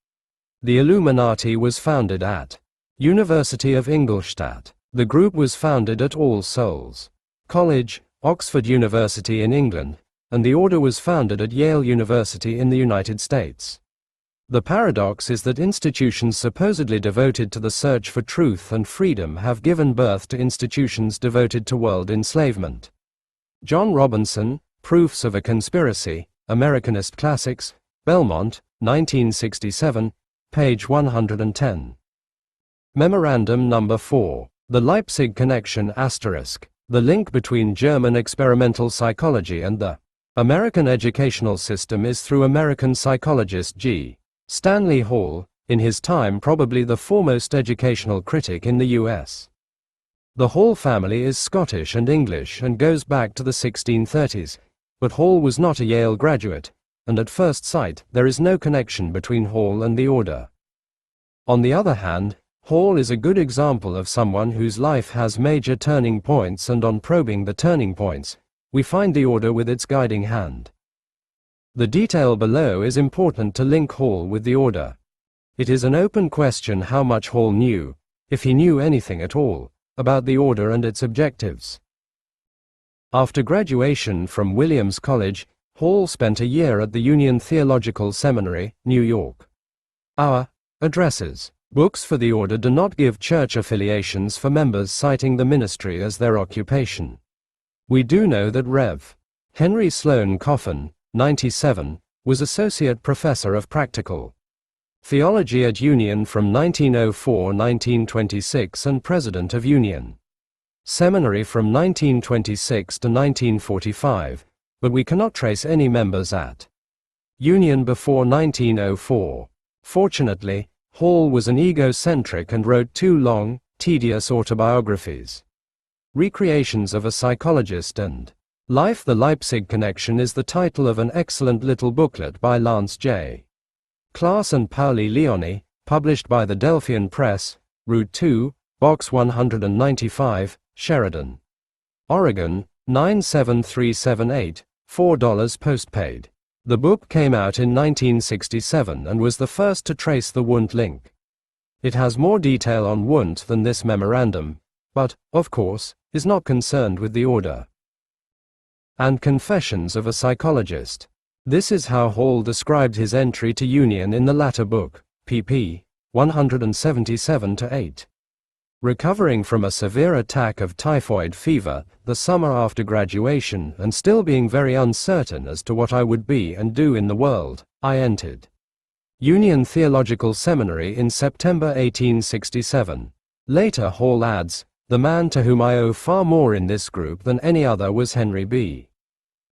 The Illuminati was founded at University of Ingolstadt. The group was founded at All Souls College, Oxford University in England, and the order was founded at Yale University in the United States. The paradox is that institutions supposedly devoted to the search for truth and freedom have given birth to institutions devoted to world enslavement. John Robinson, Proofs of a Conspiracy, Americanist Classics, Belmont, 1967, page 110. Memorandum Number 4. The Leipzig Connection **. The link between German experimental psychology and the American educational system is through American psychologist G. Stanley Hall, in his time probably the foremost educational critic in the U.S. The Hall family is Scottish and English and goes back to the 1630s, but Hall was not a Yale graduate, and at first sight there is no connection between Hall and the order. On the other hand, Hall is a good example of someone whose life has major turning points, and on probing the turning points, we find the order with its guiding hand. The detail below is important to link Hall with the order. It is an open question how much Hall knew, if he knew anything at all, about the order and its objectives. After graduation from Williams College, Hall spent a year at the Union Theological Seminary, New York. Our addresses. Books for the order do not give church affiliations for members citing the ministry as their occupation. We do know that Rev. Henry Sloane Coffin, 97, was Associate Professor of Practical Theology at Union from 1904-1926 and President of Union Seminary from 1926 to 1945, but we cannot trace any members at Union before 1904. Fortunately, Hall was an egocentric and wrote 2 long, tedious autobiographies. Recreations of a Psychologist and Life. The Leipzig Connection is the title of an excellent little booklet by Lance J. Klaas and Pauli Leoni, published by the Delphian Press, Route 2, Box 195, Sheridan, Oregon, 97378, $4 postpaid. The book came out in 1967 and was the first to trace the Wundt link. It has more detail on Wundt than this memorandum, but, of course, is not concerned with the order. And Confessions of a Psychologist. This is how Hall described his entry to Union in the latter book, pp. 177-8. Recovering from a severe attack of typhoid fever the summer after graduation and still being very uncertain as to what I would be and do in the world, I entered Union Theological Seminary in September 1867. Later Hall adds, the man to whom I owe far more in this group than any other was Henry B.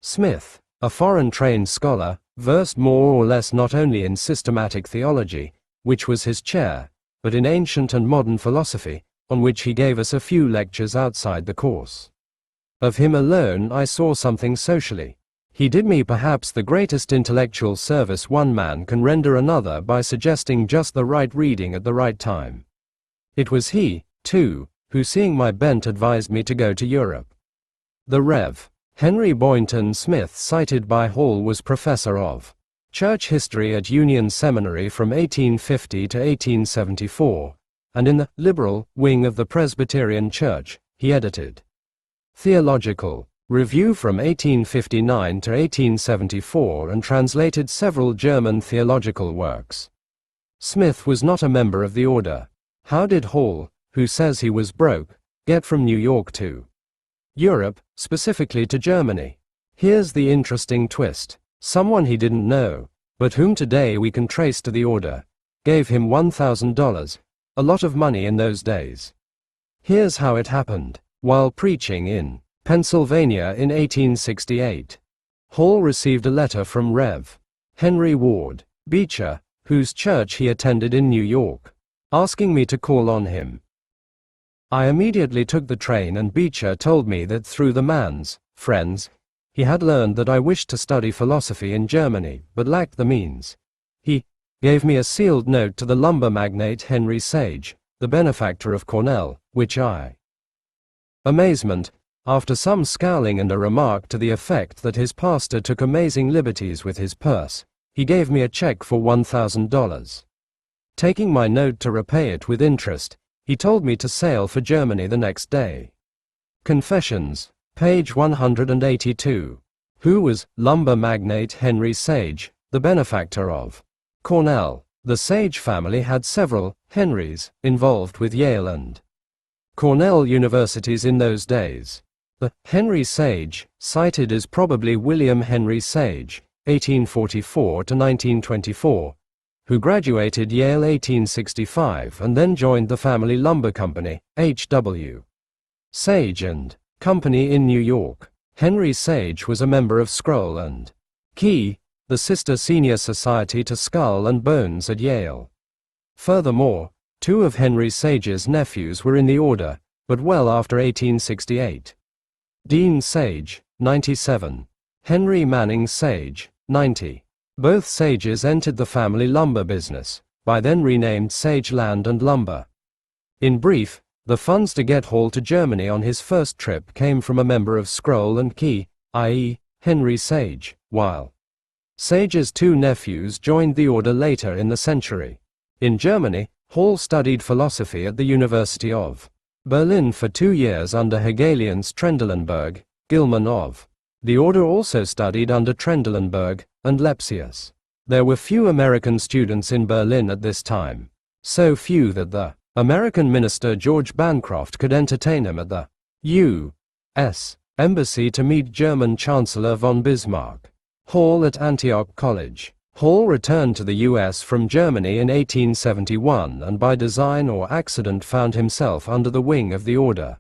Smith, a foreign-trained scholar, versed more or less not only in systematic theology, which was his chair, but in ancient and modern philosophy, on which he gave us a few lectures outside the course. Of him alone I saw something socially. He did me perhaps the greatest intellectual service one man can render another by suggesting just the right reading at the right time. It was he, too, who seeing my bent advised me to go to Europe. The Rev. Henry Boynton Smith cited by Hall was professor of church history at Union Seminary from 1850 to 1874, and in the liberal wing of the Presbyterian Church, he edited Theological Review from 1859 to 1874 and translated several German theological works. Smith was not a member of the order. How did Hall, who says he was broke, get from New York to Europe, specifically to Germany? Here's the interesting twist. Someone he didn't know, but whom today we can trace to the order, gave him $1,000, a lot of money in those days. Here's how it happened. While preaching in Pennsylvania in 1868, Hall received a letter from Rev. Henry Ward Beecher, whose church he attended in New York, asking me to call on him. I immediately took the train, and Beecher told me that through the man's friends, he had learned that I wished to study philosophy in Germany, but lacked the means. He gave me a sealed note to the lumber magnate Henry Sage, the benefactor of Cornell, which I amazement, after some scowling and a remark to the effect that his pastor took amazing liberties with his purse, he gave me a check for $1,000. Taking my note to repay it with interest, he told me to sail for Germany the next day. Confessions, page 182. Who was lumber magnate Henry Sage, the benefactor of Cornell. The Sage family had several Henrys involved with Yale and Cornell universities in those days. The Henry Sage cited is probably William Henry Sage, 1844 to 1924, who graduated Yale 1865 and then joined the family lumber company, H.W. Sage and Company in New York. Henry Sage was a member of Scroll and Key, the sister senior society to Skull and Bones at Yale. Furthermore, two of Henry Sage's nephews were in the order, but well after 1868. Dean Sage, 97. Henry Manning Sage, 90. Both Sages entered the family lumber business, by then renamed Sage Land and Lumber. In brief, the funds to get Hall to Germany on his first trip came from a member of Scroll and Key, i.e., Henry Sage, while Sage's two nephews joined the order later in the century. In Germany, Hall studied philosophy at the University of Berlin for 2 years under Hegelians Trendelenburg, Gilman of. The order also studied under Trendelenburg and Lepsius. There were few American students in Berlin at this time, so few that the American minister George Bancroft could entertain him at the U.S. Embassy to meet German Chancellor von Bismarck. Hall at Antioch College. Hall returned to the U.S. from Germany in 1871 and by design or accident found himself under the wing of the order.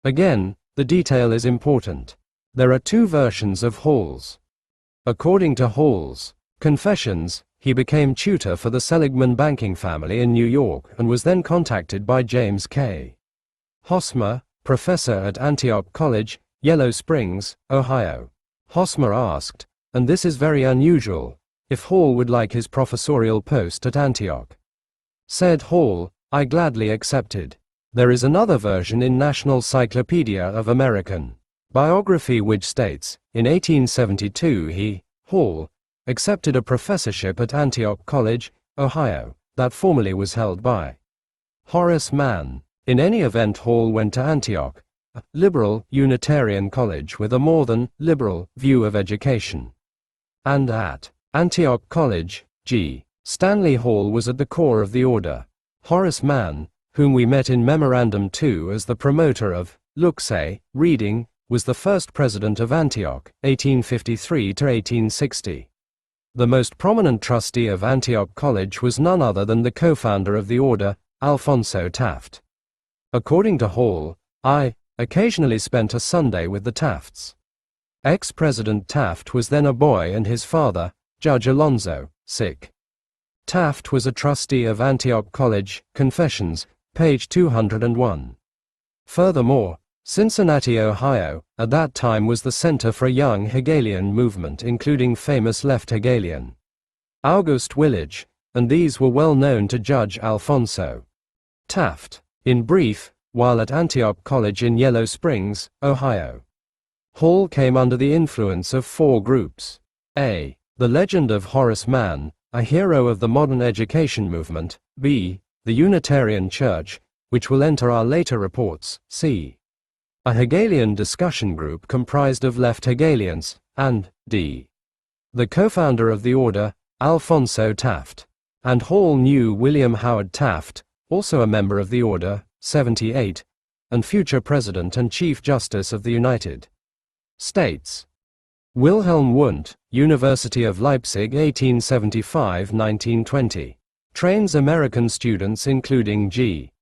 Again, the detail is important. There are two versions of Hall's. According to Hall's Confessions, he became tutor for the Seligman banking family in New York and was then contacted by James K. Hosmer, professor at Antioch College, Yellow Springs, Ohio. Hosmer asked, and this is very unusual, if Hall would like his professorial post at Antioch. Said Hall, I gladly accepted. There is another version in National Cyclopedia of American Biography which states, in 1872 he, Hall, accepted a professorship at Antioch College, Ohio, that formerly was held by Horace Mann. In any event, Hall went to Antioch, a liberal Unitarian college with a more than liberal view of education. And at Antioch College, G. Stanley Hall was at the core of the order. Horace Mann, whom we met in Memorandum 2 as the promoter of Luxay, reading, was the first president of Antioch, 1853 to 1860. The most prominent trustee of Antioch College was none other than the co-founder of the order, Alphonso Taft. According to Hall, I occasionally spent a Sunday with the Tafts. Ex-President Taft was then a boy and his father, Judge Alonzo, sick. Taft was a trustee of Antioch College, Confessions, page 201. Furthermore, Cincinnati, Ohio, at that time was the center for a young Hegelian movement including famous left Hegelian August Willige, and these were well known to Judge Alphonso Taft. In brief, while at Antioch College in Yellow Springs, Ohio, Hall came under the influence of four groups. A. The legend of Horace Mann, a hero of the modern education movement. B. The Unitarian Church, which will enter our later reports. C. A Hegelian discussion group comprised of left Hegelians, and D. The co-founder of the order, Alphonso Taft. And Hall knew William Howard Taft, also a member of the order, 78, and future President and Chief Justice of the United States. Wilhelm Wundt, University of Leipzig 1875-1920. Trains American students including G.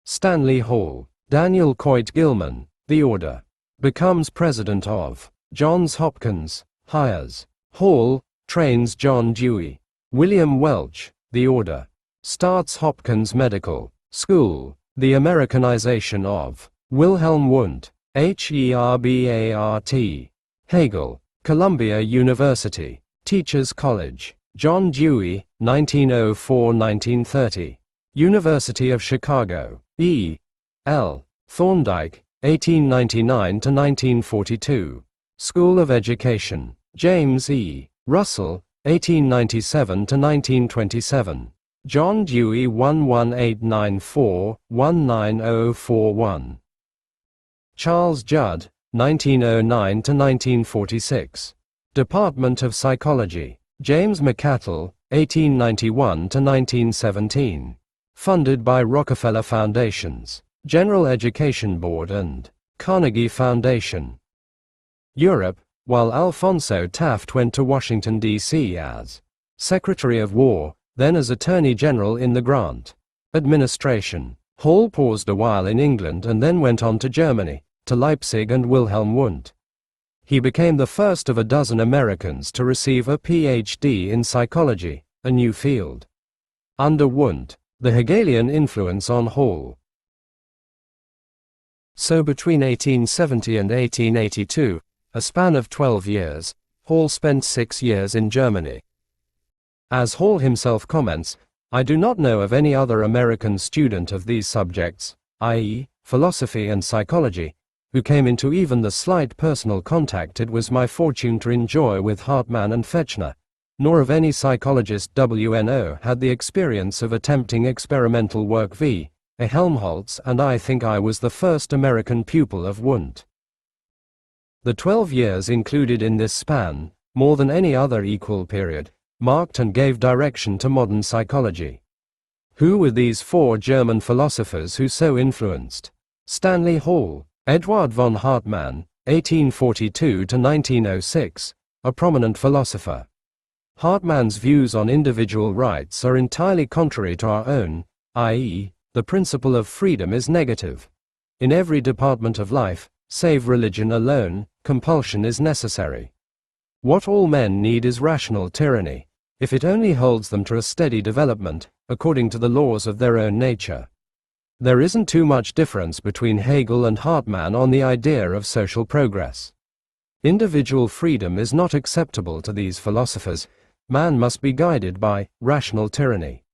Stanley Hall. Daniel Coit Gilman, the order. Becomes president of Johns Hopkins. Hires Hall, trains John Dewey. William Welch, the order. Starts Hopkins Medical School. The Americanization of Wilhelm Wundt. Herbart. Hegel. Columbia University. Teachers College. John Dewey, 1904-1930. University of Chicago. E. L. Thorndike, 1899-1942. School of Education. James E. Russell, 1897-1927. John Dewey 11894-19041. Charles Judd, 1909-1946. Department of Psychology. James McCattle, 1891 to 1917. Funded by Rockefeller Foundations, General Education Board and Carnegie Foundation. Europe, while Alphonso Taft went to Washington, D.C. as Secretary of War, then as Attorney General in the Grant administration. Hall paused a while in England and then went on to Germany, to Leipzig and Wilhelm Wundt. He became the first of a dozen Americans to receive a Ph.D. in psychology, a new field. Under Wundt, the Hegelian influence on Hall. So between 1870 and 1882, a span of 12 years, Hall spent 6 years in Germany. As Hall himself comments, I do not know of any other American student of these subjects, i.e., philosophy and psychology, who came into even the slight personal contact it was my fortune to enjoy with Hartmann and Fechner, nor of any psychologist WNO had the experience of attempting experimental work v. A Helmholtz, and I think I was the first American pupil of Wundt. The 12 years included in this span, more than any other equal period, marked and gave direction to modern psychology. Who were these 4 German philosophers who so influenced? Stanley Hall, Eduard von Hartmann, 1842 to 1906, a prominent philosopher. Hartmann's views on individual rights are entirely contrary to our own, i.e., the principle of freedom is negative. In every department of life, save religion alone, compulsion is necessary. What all men need is rational tyranny, if it only holds them to a steady development, according to the laws of their own nature. There isn't too much difference between Hegel and Hartmann on the idea of social progress. Individual freedom is not acceptable to these philosophers. Man must be guided by rational tyranny.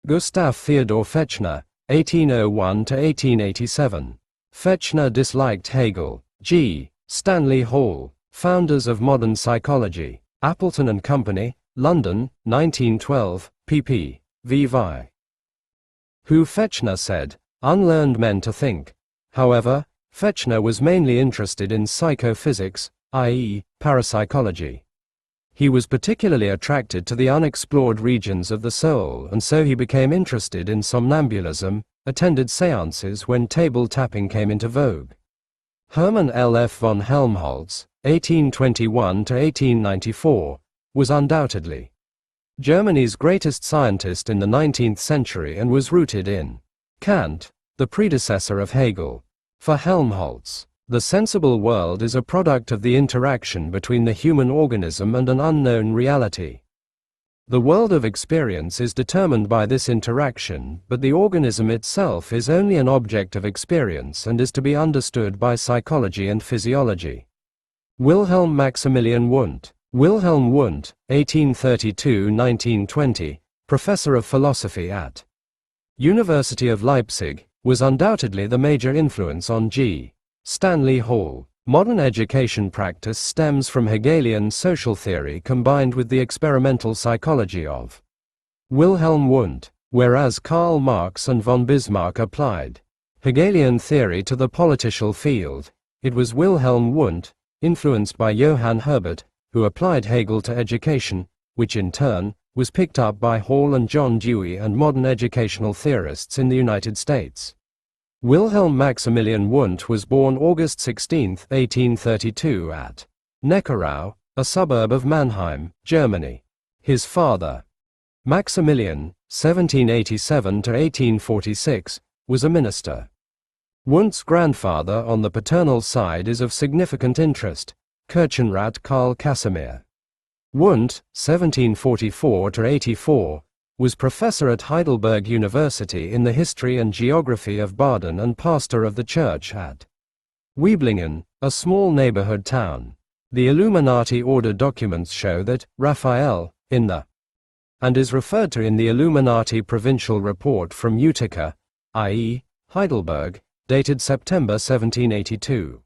Gustav Theodor Fechner, 1801 to 1887. Fechner disliked Hegel. G. Stanley Hall, Founders of Modern Psychology, Appleton and Company, London, 1912, pp. v. Who Fechner said, unlearned men to think. However, Fechner was mainly interested in psychophysics, i.e., parapsychology. He was particularly attracted to the unexplored regions of the soul, and so he became interested in somnambulism, attended seances when table tapping came into vogue. Hermann L. F. von Helmholtz, 1821 to 1894, was undoubtedly Germany's greatest scientist in the 19th century and was rooted in Kant, the predecessor of Hegel. For Helmholtz, the sensible world is a product of the interaction between the human organism and an unknown reality. The world of experience is determined by this interaction, but the organism itself is only an object of experience and is to be understood by psychology and physiology. Wilhelm Maximilian Wundt. Wilhelm Wundt, 1832–1920, professor of philosophy at University of Leipzig, was undoubtedly the major influence on G. Stanley Hall. Modern education practice stems from Hegelian social theory combined with the experimental psychology of Wilhelm Wundt, whereas Karl Marx and von Bismarck applied Hegelian theory to the political field. It was Wilhelm Wundt, influenced by Johann Herbert, who applied Hegel to education, which in turn was picked up by Hall and John Dewey and modern educational theorists in the United States. Wilhelm Maximilian Wundt was born August 16, 1832 at Neckarau, a suburb of Mannheim, Germany. His father, Maximilian, 1787–1846, was a minister. Wundt's grandfather on the paternal side is of significant interest, Kirchenrat Karl Casimir. Wundt, 1744–84, was professor at Heidelberg University in the history and geography of Baden and pastor of the church at Weiblingen, a small neighborhood town. The Illuminati order documents show that Raphael, in the and is referred to in the Illuminati provincial report from Utica, i.e., Heidelberg, dated September 1782.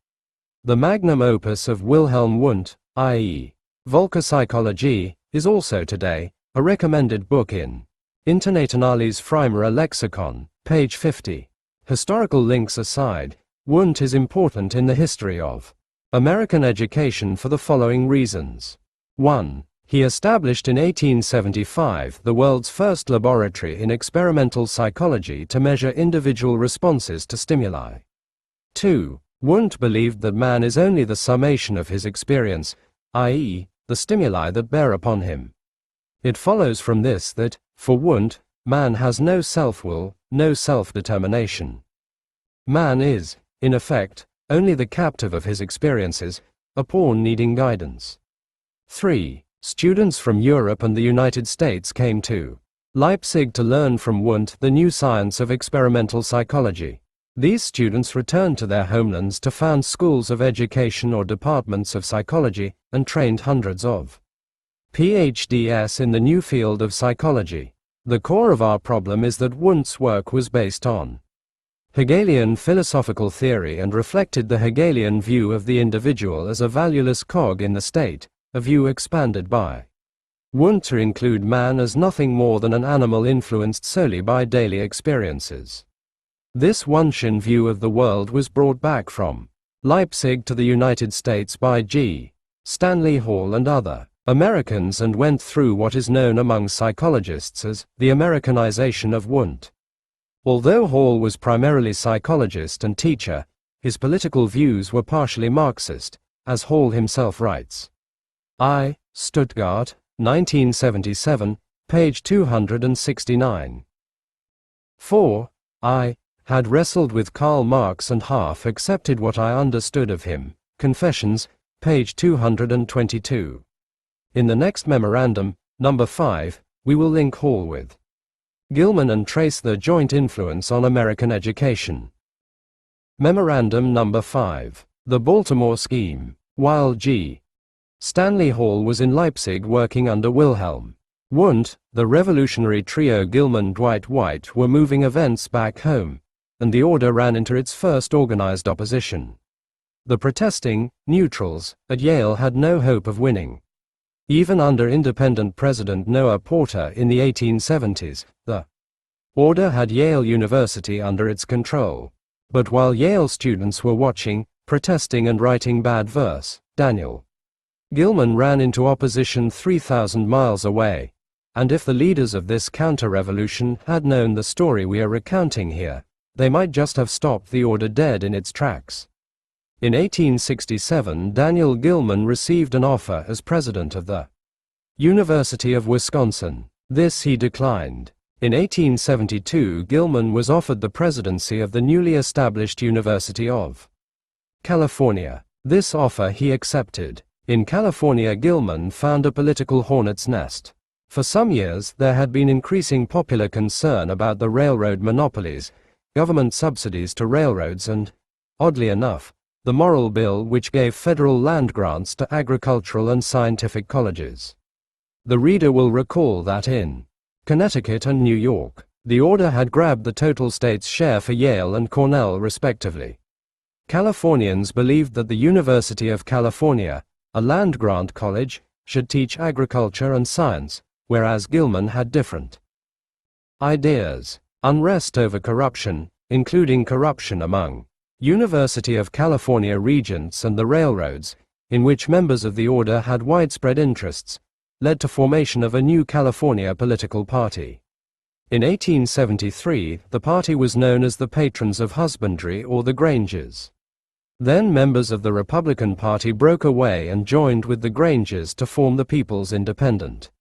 The magnum opus of Wilhelm Wundt, i.e., Völkerpsychologie, is also today a recommended book in Internationales Freimaurer Lexikon, page 50. Historical links aside, Wundt is important in the history of American education for the following reasons. 1. He established in 1875 the world's first laboratory in experimental psychology to measure individual responses to stimuli. 2. Wundt believed that man is only the summation of his experience, i.e., the stimuli that bear upon him. It follows from this that, for Wundt, man has no self-will, no self-determination. Man is, in effect, only the captive of his experiences, a pawn needing guidance. 3. Students from Europe and the United States came to Leipzig to learn from Wundt the new science of experimental psychology. These students returned to their homelands to found schools of education or departments of psychology and trained hundreds of PhDs in the new field of psychology. The core of our problem is that Wundt's work was based on Hegelian philosophical theory and reflected the Hegelian view of the individual as a valueless cog in the state, a view expanded by Wundt to include man as nothing more than an animal influenced solely by daily experiences. This Wundtian view of the world was brought back from Leipzig to the United States by G. Stanley Hall and other Americans and went through what is known among psychologists as the Americanization of Wundt. Although Hall was primarily psychologist and teacher, his political views were partially Marxist, as Hall himself writes. I. Stuttgart, 1977, page 269. 4. I had wrestled with Karl Marx and half accepted what I understood of him. Confessions, page 222. In the next memorandum, number 5, we will link Hall with Gilman and trace their joint influence on American education. Memorandum number 5. The Baltimore Scheme. While G. Stanley Hall was in Leipzig working under Wilhelm Wundt, the revolutionary trio Gilman Dwight White were moving events back home, and the order ran into its first organized opposition. The protesting neutrals at Yale had no hope of winning. Even under independent President Noah Porter in the 1870s, the order had Yale University under its control. But while Yale students were watching, protesting and writing bad verse, Daniel Gilman ran into opposition 3,000 miles away, and if the leaders of this counter-revolution had known the story we are recounting here, they might just have stopped the order dead in its tracks. In 1867, Daniel Gilman received an offer as president of the University of Wisconsin. This he declined. In 1872, Gilman was offered the presidency of the newly established University of California. This offer he accepted. In California, Gilman found a political hornet's nest. For some years, there had been increasing popular concern about the railroad monopolies, government subsidies to railroads and, oddly enough, the Morrill Bill which gave federal land grants to agricultural and scientific colleges. The reader will recall that in Connecticut and New York, the order had grabbed the total state's share for Yale and Cornell respectively. Californians believed that the University of California, a land-grant college, should teach agriculture and science, whereas Gilman had different ideas. Unrest over corruption, including corruption among University of California regents and the railroads, in which members of the order had widespread interests, led to formation of a new California political party. In 1873, the party was known as the Patrons of Husbandry or the Grangers. Then members of the Republican Party broke away and joined with the Grangers to form the People's Independent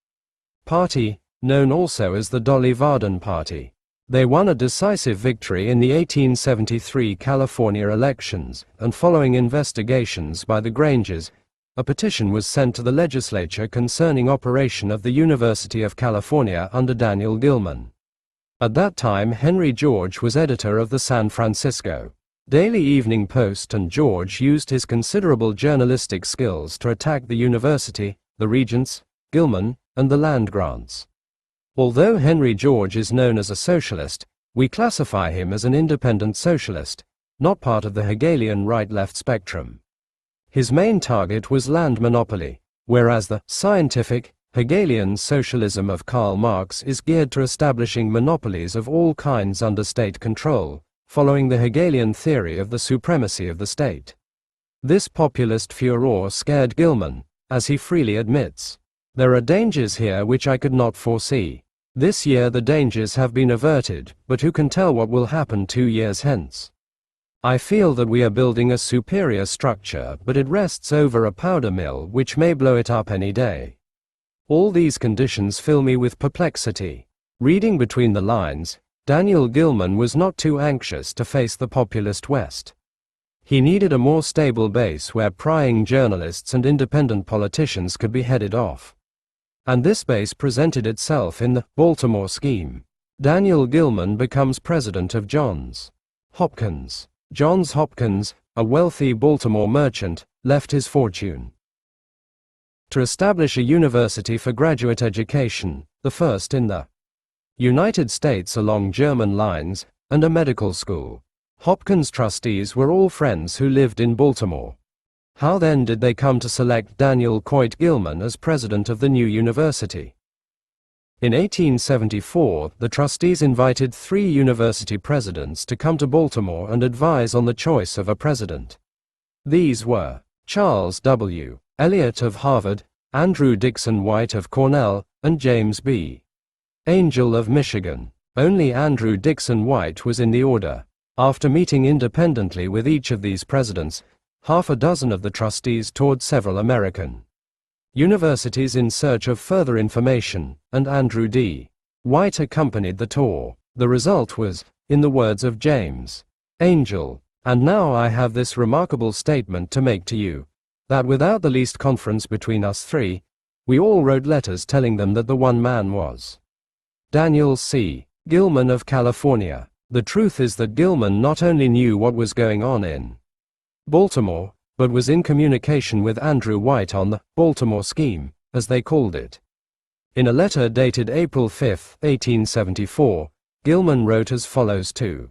Party, known also as the Dolly Varden Party. They won a decisive victory in the 1873 California elections, and following investigations by the Grangers, a petition was sent to the legislature concerning operation of the University of California under Daniel Gilman. At that time, Henry George was editor of the San Francisco Daily Evening Post, and George used his considerable journalistic skills to attack the university, the regents, Gilman, and the land grants. Although Henry George is known as a socialist, we classify him as an independent socialist, not part of the Hegelian right-left spectrum. His main target was land monopoly, whereas the scientific, Hegelian socialism of Karl Marx is geared to establishing monopolies of all kinds under state control, following the Hegelian theory of the supremacy of the state. This populist furor scared Gilman, as he freely admits. There are dangers here which I could not foresee. This year the dangers have been averted, but who can tell what will happen 2 years hence? I feel that we are building a superior structure, but it rests over a powder mill which may blow it up any day. All these conditions fill me with perplexity. Reading between the lines, Daniel Gilman was not too anxious to face the populist West. He needed a more stable base where prying journalists and independent politicians could be headed off. And this base presented itself in the Baltimore scheme. Daniel Gilman becomes president of Johns Hopkins. Johns Hopkins, a wealthy Baltimore merchant, left his fortune to establish a university for graduate education, the first in the United States along German lines, and a medical school. Hopkins trustees were all friends who lived in Baltimore. How then did they come to select Daniel Coit Gilman as president of the new university? In 1874, the trustees invited 3 university presidents to come to Baltimore and advise on the choice of a president. These were Charles W. Eliot of Harvard, Andrew Dickson White of Cornell, and James B. Angell of Michigan. Only Andrew Dickson White was in the order. After meeting independently with each of these presidents, half a dozen of the trustees toured several American universities in search of further information, and Andrew D. White accompanied the tour. The result was, in the words of James Angell, "And now I have this remarkable statement to make to you, that without the least conference between us 3, we all wrote letters telling them that the one man was Daniel C. Gilman of California. The truth is that Gilman not only knew what was going on in Baltimore, but was in communication with Andrew White on the Baltimore scheme, as they called it." In a letter dated April 5, 1874, Gilman wrote as follows to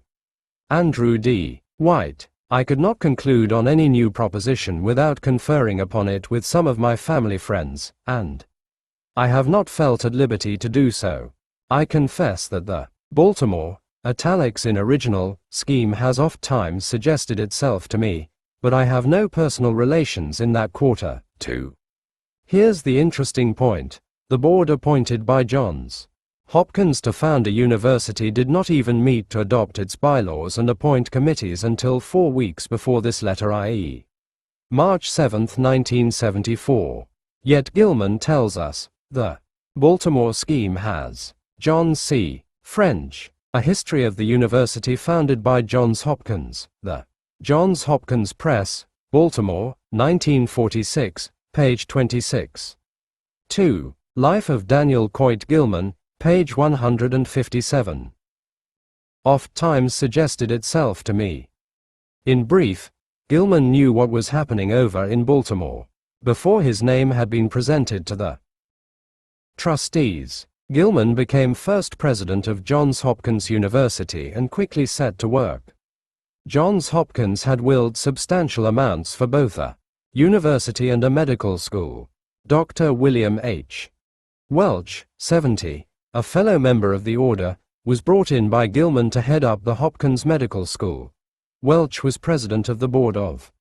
Andrew D. White: "I could not conclude on any new proposition without conferring upon it with some of my family friends, and I have not felt at liberty to do so. I confess that the Baltimore (italics in original) scheme has oft times suggested itself to me, but I have no personal relations in that quarter, too." Here's the interesting point. The board appointed by Johns Hopkins to found a university did not even meet to adopt its bylaws and appoint committees until 4 weeks before this letter, i.e. March 7, 1974. Yet Gilman tells us, the Baltimore scheme has John C. French, A History of the University founded by Johns Hopkins, the Johns Hopkins Press, Baltimore, 1946, page 26. 2. Life of Daniel Coit Gilman, page 157. Oft times suggested itself to me. In brief, Gilman knew what was happening over in Baltimore. Before his name had been presented to the trustees, Gilman became first president of Johns Hopkins University and quickly set to work. Johns Hopkins had willed substantial amounts for both a university and a medical school. Dr. William H. Welch, 70, a fellow member of the order, was brought in by Gilman to head up the Hopkins Medical School. Welch was president of the board of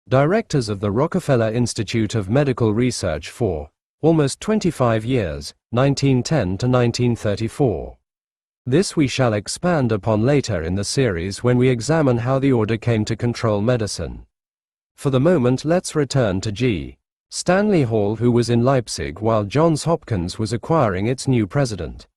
directors of the Rockefeller Institute of Medical Research for almost 25 years, 1910 to 1934. This we shall expand upon later in the series when we examine how the order came to control medicine. For the moment, let's return to G. Stanley Hall, who was in Leipzig while Johns Hopkins was acquiring its new president.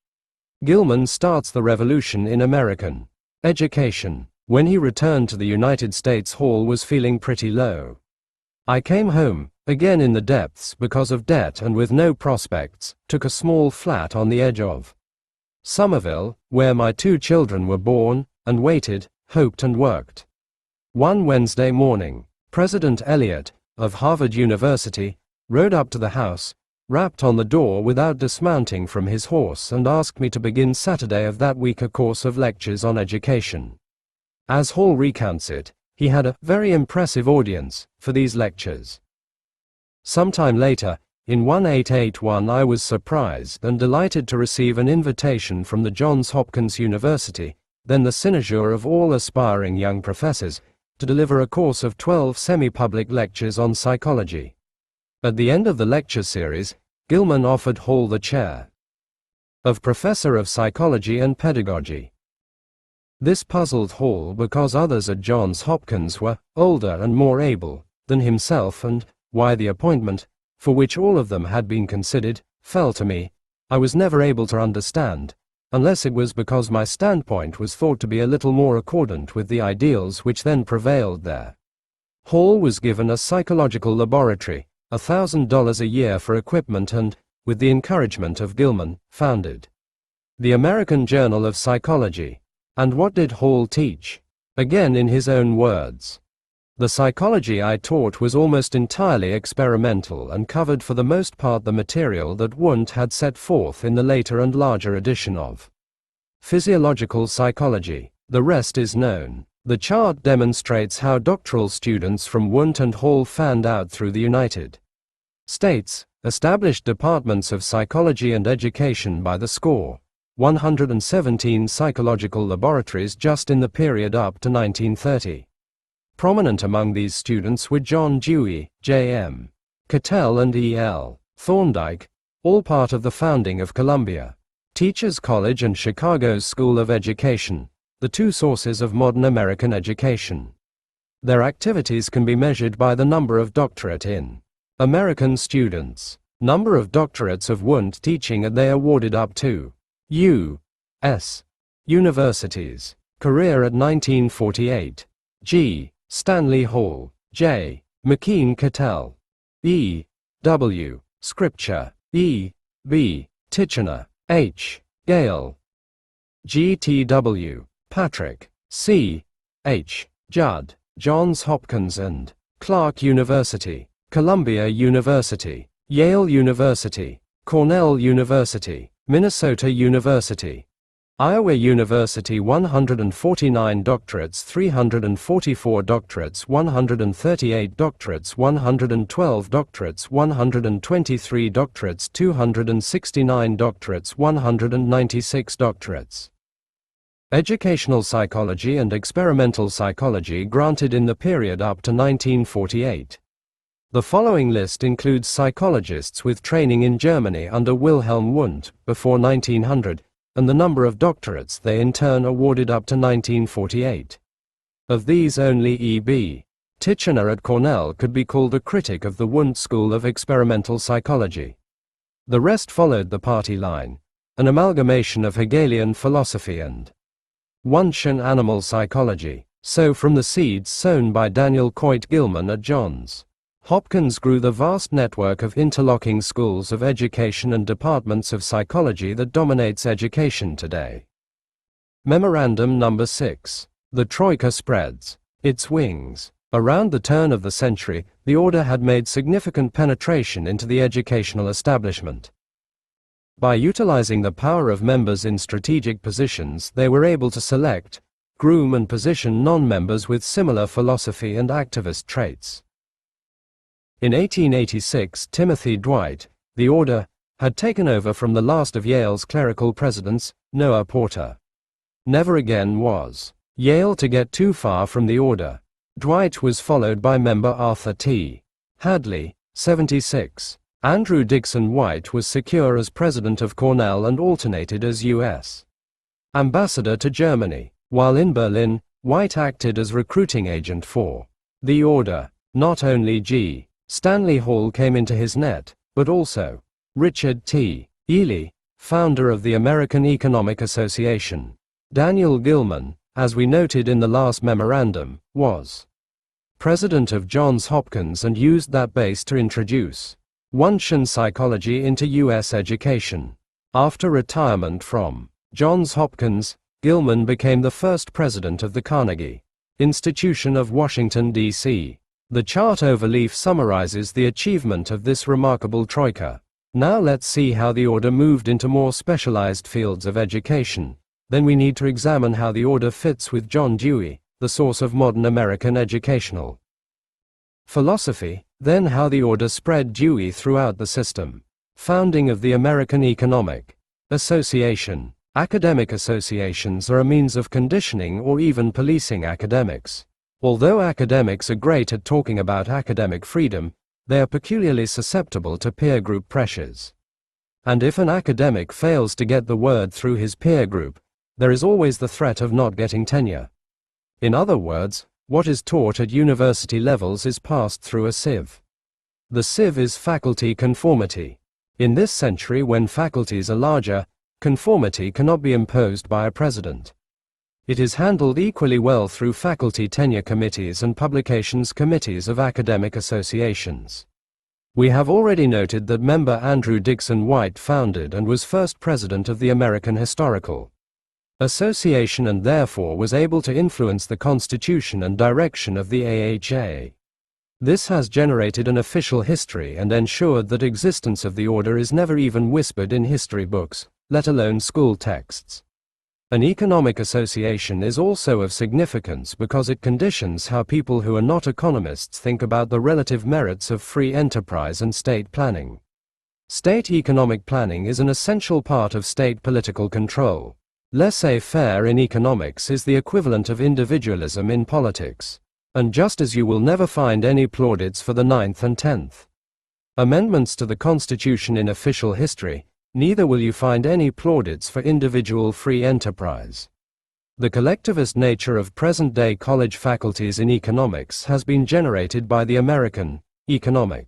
Gilman starts the revolution in American education. When he returned to the United States, Hall was feeling pretty low. "I came home, again in the depths because of debt and with no prospects, took a small flat on the edge of Somerville, where my 2 children were born, and waited, hoped and worked. One Wednesday morning, President Eliot, of Harvard University, rode up to the house, rapped on the door without dismounting from his horse and asked me to begin Saturday of that week a course of lectures on education. As Hall recounts it, he had a very impressive audience for these lectures. Sometime later, in 1881, I was surprised and delighted to receive an invitation from the Johns Hopkins University, then the cynosure of all aspiring young professors, to deliver a course of 12 semi-public lectures on psychology. At the end of the lecture series, Gilman offered Hall the chair of Professor of Psychology and Pedagogy. This puzzled Hall because others at Johns Hopkins were older and more able than himself, and why the appointment, for which all of them had been considered, fell to me, I was never able to understand, unless it was because my standpoint was thought to be a little more accordant with the ideals which then prevailed there. Hall was given a psychological laboratory, $1,000 a year for equipment, and, with the encouragement of Gilman, founded the American Journal of Psychology. And what did Hall teach? Again in his own words. The psychology I taught was almost entirely experimental and covered for the most part the material that Wundt had set forth in the later and larger edition of Physiological Psychology. The rest is known. The chart demonstrates how doctoral students from Wundt and Hall fanned out through the United States, established departments of psychology and education by the score, 117 psychological laboratories just in the period up to 1930. Prominent among these students were John Dewey, J.M. Cattell and E.L. Thorndike, all part of the founding of Columbia Teachers College and Chicago's School of Education, the two sources of modern American education. Their activities can be measured by the number of doctorate in American students, number of doctorates of Wundt teaching, and they awarded up to U.S. universities. Career at 1948. G. Stanley Hall, J. McKean Cattell, E. W. Scripture, E. B. Titchener, H. Gale, G. T. W. Patrick, C. H. Judd, Johns Hopkins and Clark University, Columbia University, Yale University, Cornell University, Minnesota University, Iowa University. 149 doctorates, 344 doctorates, 138 doctorates, 112 doctorates, 123 doctorates, 269 doctorates, 196 doctorates. Educational psychology and experimental psychology granted in the period up to 1948. The following list includes psychologists with training in Germany under Wilhelm Wundt before 1900, and the number of doctorates they in turn awarded up to 1948. Of these, only E.B. Titchener at Cornell could be called a critic of the Wundt School of Experimental Psychology. The rest followed the party line, an amalgamation of Hegelian philosophy and Wundtian animal psychology. So from the seeds sown by Daniel Coit Gilman at Johns Hopkins grew the vast network of interlocking schools of education and departments of psychology that dominates education today. Memorandum number 6. The Troika spreads its wings. Around the turn of the century, the order had made significant penetration into the educational establishment. By utilizing the power of members in strategic positions, they were able to select, groom and position non-members with similar philosophy and activist traits. In 1886, Timothy Dwight, the order, had taken over from the last of Yale's clerical presidents, Noah Porter. Never again was Yale to get too far from the order. Dwight was followed by member Arthur T. Hadley, 76. Andrew Dixon White was secure as president of Cornell and alternated as U.S. ambassador to Germany. While in Berlin, White acted as recruiting agent for the order. Not only G. Stanley Hall came into his net, but also Richard T. Ely, founder of the American Economic Association. Daniel Gilman, as we noted in the last memorandum, was president of Johns Hopkins and used that base to introduce Wundtian psychology into U.S. education. After retirement from Johns Hopkins, Gilman became the first president of the Carnegie Institution of Washington, D.C. The chart overleaf summarizes the achievement of this remarkable troika. Now let's see how the order moved into more specialized fields of education. Then we need to examine how the order fits with John Dewey, the source of modern American educational philosophy, then how the order spread Dewey throughout the system. Founding of the American Economic Association. Academic associations are a means of conditioning or even policing academics. Although academics are great at talking about academic freedom, they are peculiarly susceptible to peer group pressures. And if an academic fails to get the word through his peer group, there is always the threat of not getting tenure. In other words, what is taught at university levels is passed through a sieve. The sieve is faculty conformity. In this century, when faculties are larger, conformity cannot be imposed by a president. It is handled equally well through faculty tenure committees and publications committees of academic associations. We have already noted that member Andrew Dickson White founded and was first president of the American Historical Association and therefore was able to influence the constitution and direction of the AHA. This has generated an official history and ensured that existence of the order is never even whispered in history books, let alone school texts. An economic association is also of significance because it conditions how people who are not economists think about the relative merits of free enterprise and state planning. State economic planning is an essential part of state political control. Laissez-faire in economics is the equivalent of individualism in politics. And just as you will never find any plaudits for the 9th and 10th amendments to the Constitution in official history, neither will you find any plaudits for individual free enterprise. The collectivist nature of present-day college faculties in economics has been generated by the American Economic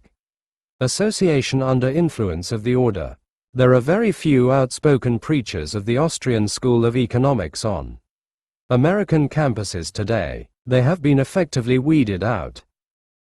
Association under influence of the order. There are very few outspoken preachers of the Austrian School of Economics on American campuses today. They have been effectively weeded out.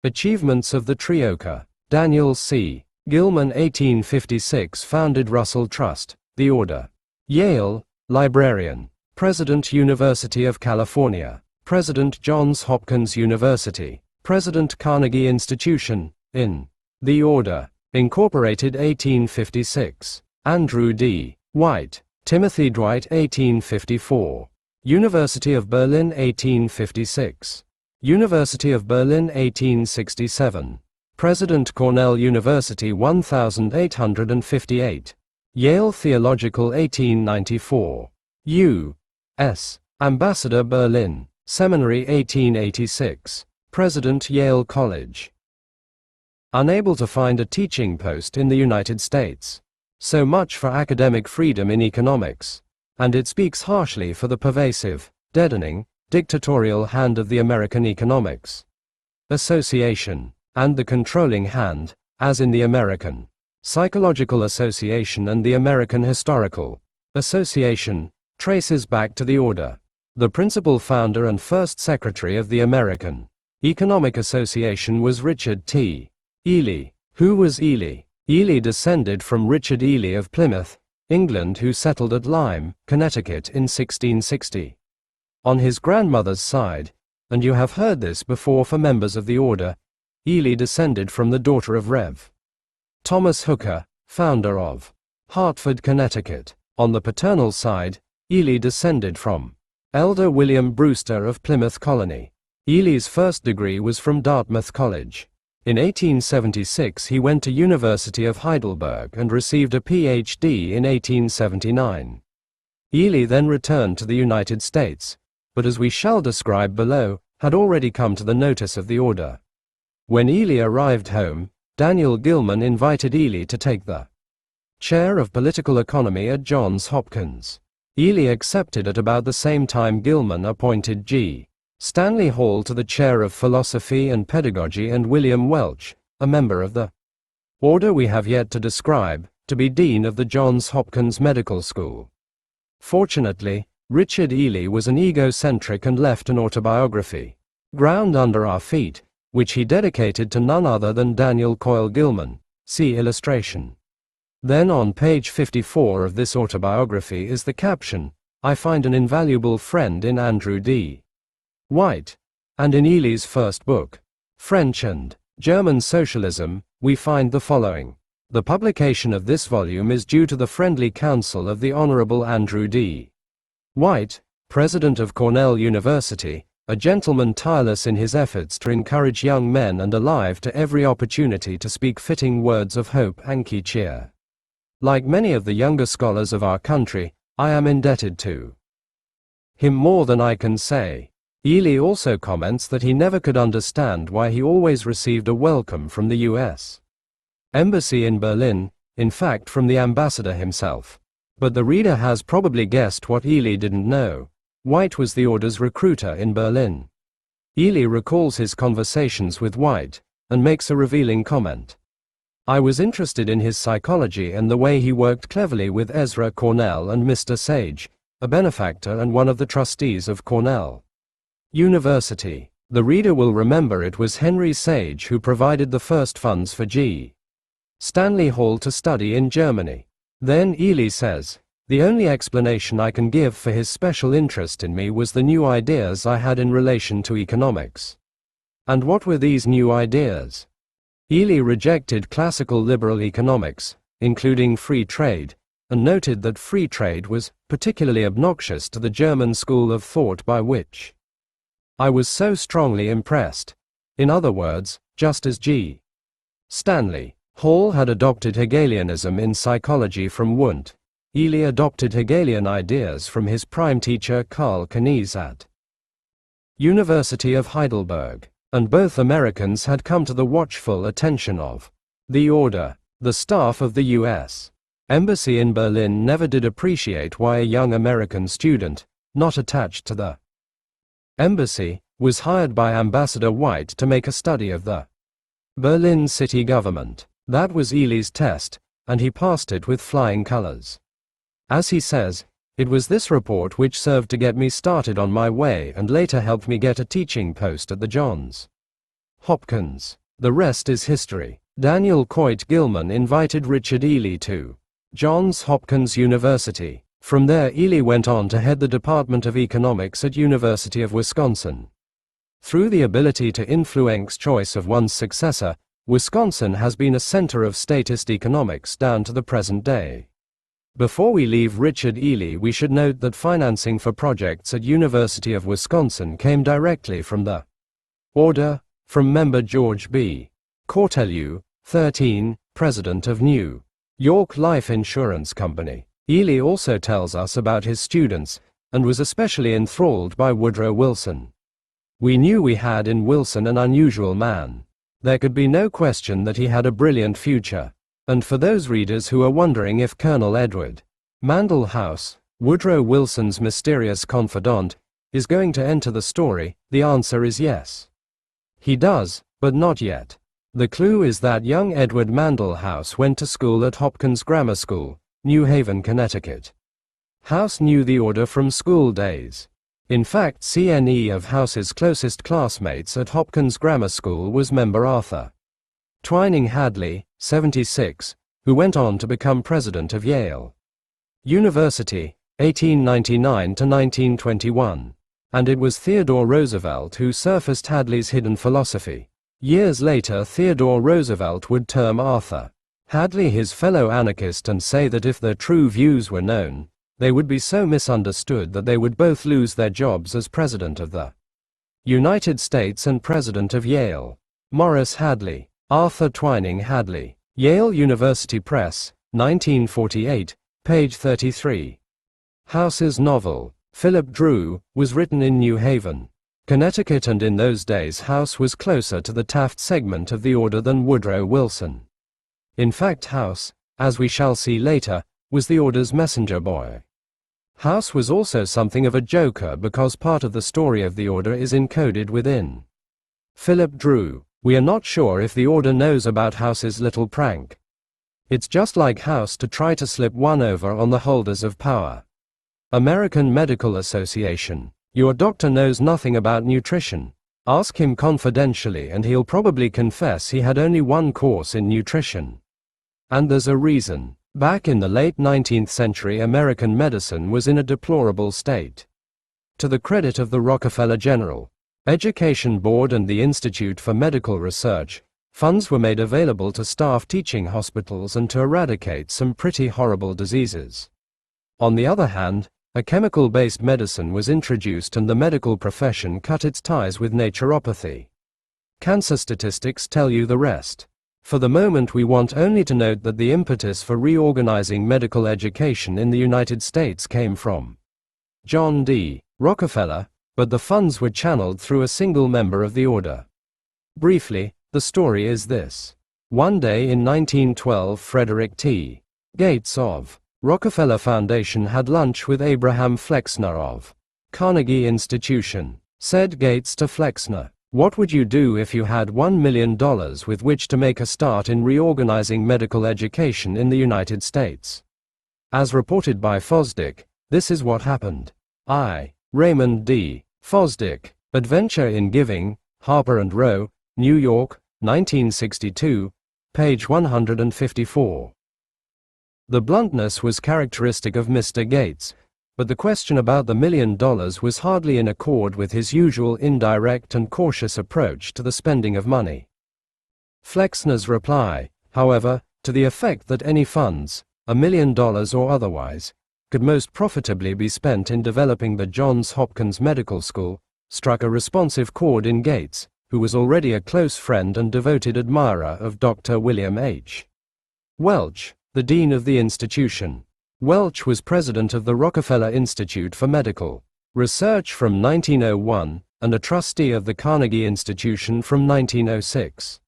Achievements of the Trioca. Daniel C. Gilman 1856 founded Russell Trust, the order. Yale, librarian. President University of California. President Johns Hopkins University. President Carnegie Institution, in the order. Incorporated 1856. Andrew D. White. Timothy Dwight 1854. University of Berlin 1856. University of Berlin 1867. President Cornell University 1858. Yale Theological 1894. U.S. Ambassador Berlin. Seminary 1886. President Yale College. Unable to find a teaching post in the United States. So much for academic freedom in economics. And it speaks harshly for the pervasive, deadening, dictatorial hand of the American Economics Association, and the controlling hand, as in the American Psychological Association and the American Historical Association, traces back to the order. The principal founder and first secretary of the American Economic Association was Richard T. Ely. Who was Ely? Ely descended from Richard Ely of Plymouth, England, who settled at Lyme, Connecticut in 1660. On his grandmother's side, and you have heard this before for members of the order, Ely descended from the daughter of Rev. Thomas Hooker, founder of Hartford, Connecticut. On the paternal side, Ely descended from Elder William Brewster of Plymouth Colony. Ely's first degree was from Dartmouth College. In 1876 he went to University of Heidelberg and received a Ph.D. in 1879. Ely then returned to the United States, but as we shall describe below, had already come to the notice of the order. When Ely arrived home, Daniel Gilman invited Ely to take the chair of political economy at Johns Hopkins. Ely accepted at about the same time Gilman appointed G. Stanley Hall to the chair of philosophy and pedagogy and William Welch, a member of the order we have yet to describe, to be dean of the Johns Hopkins Medical School. Fortunately, Richard Ely was an egocentric and left an autobiography, Ground Under Our Feet, which he dedicated to none other than Daniel Coyle Gilman. See illustration. Then on page 54 of this autobiography is the caption, "I find an invaluable friend in Andrew D. White." And in Ely's first book, French and German Socialism, we find the following. The publication of this volume is due to the friendly counsel of the Honorable Andrew D. White, President of Cornell University, a gentleman tireless in his efforts to encourage young men and alive to every opportunity to speak fitting words of hope and cheer. Like many of the younger scholars of our country, I am indebted to him more than I can say. Ely also comments that he never could understand why he always received a welcome from the U.S. Embassy in Berlin, in fact from the ambassador himself. But the reader has probably guessed what Ely didn't know. White was the order's recruiter in Berlin. Ely recalls his conversations with White, and makes a revealing comment. I was interested in his psychology and the way he worked cleverly with Ezra Cornell and Mr. Sage, a benefactor and one of the trustees of Cornell University. The reader will remember it was Henry Sage who provided the first funds for G. Stanley Hall to study in Germany. Then Ely says, the only explanation I can give for his special interest in me was the new ideas I had in relation to economics. And what were these new ideas? Ely rejected classical liberal economics, including free trade, and noted that free trade was particularly obnoxious to the German school of thought by which I was so strongly impressed. In other words, just as G. Stanley Hall had adopted Hegelianism in psychology from Wundt, Ely adopted Hegelian ideas from his prime teacher Karl Knies at University of Heidelberg, and both Americans had come to the watchful attention of the order. The staff of the U.S. Embassy in Berlin never did appreciate why a young American student, not attached to the embassy, was hired by Ambassador White to make a study of the Berlin city government. That was Ely's test, and he passed it with flying colors. As he says, it was this report which served to get me started on my way and later helped me get a teaching post at the Johns Hopkins. The rest is history. Daniel Coit Gilman invited Richard Ely to Johns Hopkins University. From there Ely went on to head the Department of Economics at University of Wisconsin. Through the ability to influence choice of one's successor, Wisconsin has been a center of statist economics down to the present day. Before we leave Richard Ely, we should note that financing for projects at University of Wisconsin came directly from the order, from member George B. Cortelyou, 13, president of New York Life Insurance Company. Ely also tells us about his students, and was especially enthralled by Woodrow Wilson. We knew we had in Wilson an unusual man. There could be no question that he had a brilliant future. And for those readers who are wondering if Colonel Edward Mandell House, Woodrow Wilson's mysterious confidant, is going to enter the story, the answer is yes. He does, but not yet. The clue is that young Edward Mandell House went to school at Hopkins Grammar School, New Haven, Connecticut. House knew the order from school days. In fact, CNE of House's closest classmates at Hopkins Grammar School was member Arthur Twining Hadley, 76, who went on to become president of Yale University, 1899 to 1921. And it was Theodore Roosevelt who surfaced Hadley's hidden philosophy. Years later, Theodore Roosevelt would term Arthur Hadley his fellow anarchist and say that if their true views were known, they would be so misunderstood that they would both lose their jobs as President of the United States and President of Yale. Morris Hadley, Arthur Twining Hadley, Yale University Press, 1948, page 33. House's novel, Philip Drew, was written in New Haven, Connecticut, and in those days House was closer to the Taft segment of the order than Woodrow Wilson. In fact, House, as we shall see later, was the order's messenger boy. House was also something of a joker because part of the story of the order is encoded within Philip Drew. We are not sure if the order knows about House's little prank. It's just like House to try to slip one over on the holders of power. American Medical Association. Your doctor knows nothing about nutrition. Ask him confidentially and he'll probably confess he had only one course in nutrition. And there's a reason. Back in the late 19th century, American medicine was in a deplorable state. To the credit of the Rockefeller General Education Board and the Institute for Medical Research, funds were made available to staff teaching hospitals and to eradicate some pretty horrible diseases. On the other hand, a chemical-based medicine was introduced and the medical profession cut its ties with naturopathy. Cancer statistics tell you the rest. For the moment, we want only to note that the impetus for reorganizing medical education in the United States came from John D. Rockefeller, but the funds were channeled through a single member of the order. Briefly, the story is this. One day in 1912, Frederick T. Gates of Rockefeller Foundation had lunch with Abraham Flexner of Carnegie Institution. Said Gates to Flexner, "What would you do if you had $1 million with which to make a start in reorganizing medical education in the United States?" As reported by Fosdick, this is what happened. Raymond D. Fosdick, Adventure in Giving, Harper & Row, New York, 1962, page 154. The bluntness was characteristic of Mr. Gates, but the question about the $1 million was hardly in accord with his usual indirect and cautious approach to the spending of money. Flexner's reply, however, to the effect that any funds, $1 million or otherwise, could most profitably be spent in developing the Johns Hopkins Medical School, struck a responsive chord in Gates, who was already a close friend and devoted admirer of Dr. William H. Welch, the dean of the institution. Welch was president of the Rockefeller Institute for Medical Research from 1901 and a trustee of the Carnegie Institution from 1906.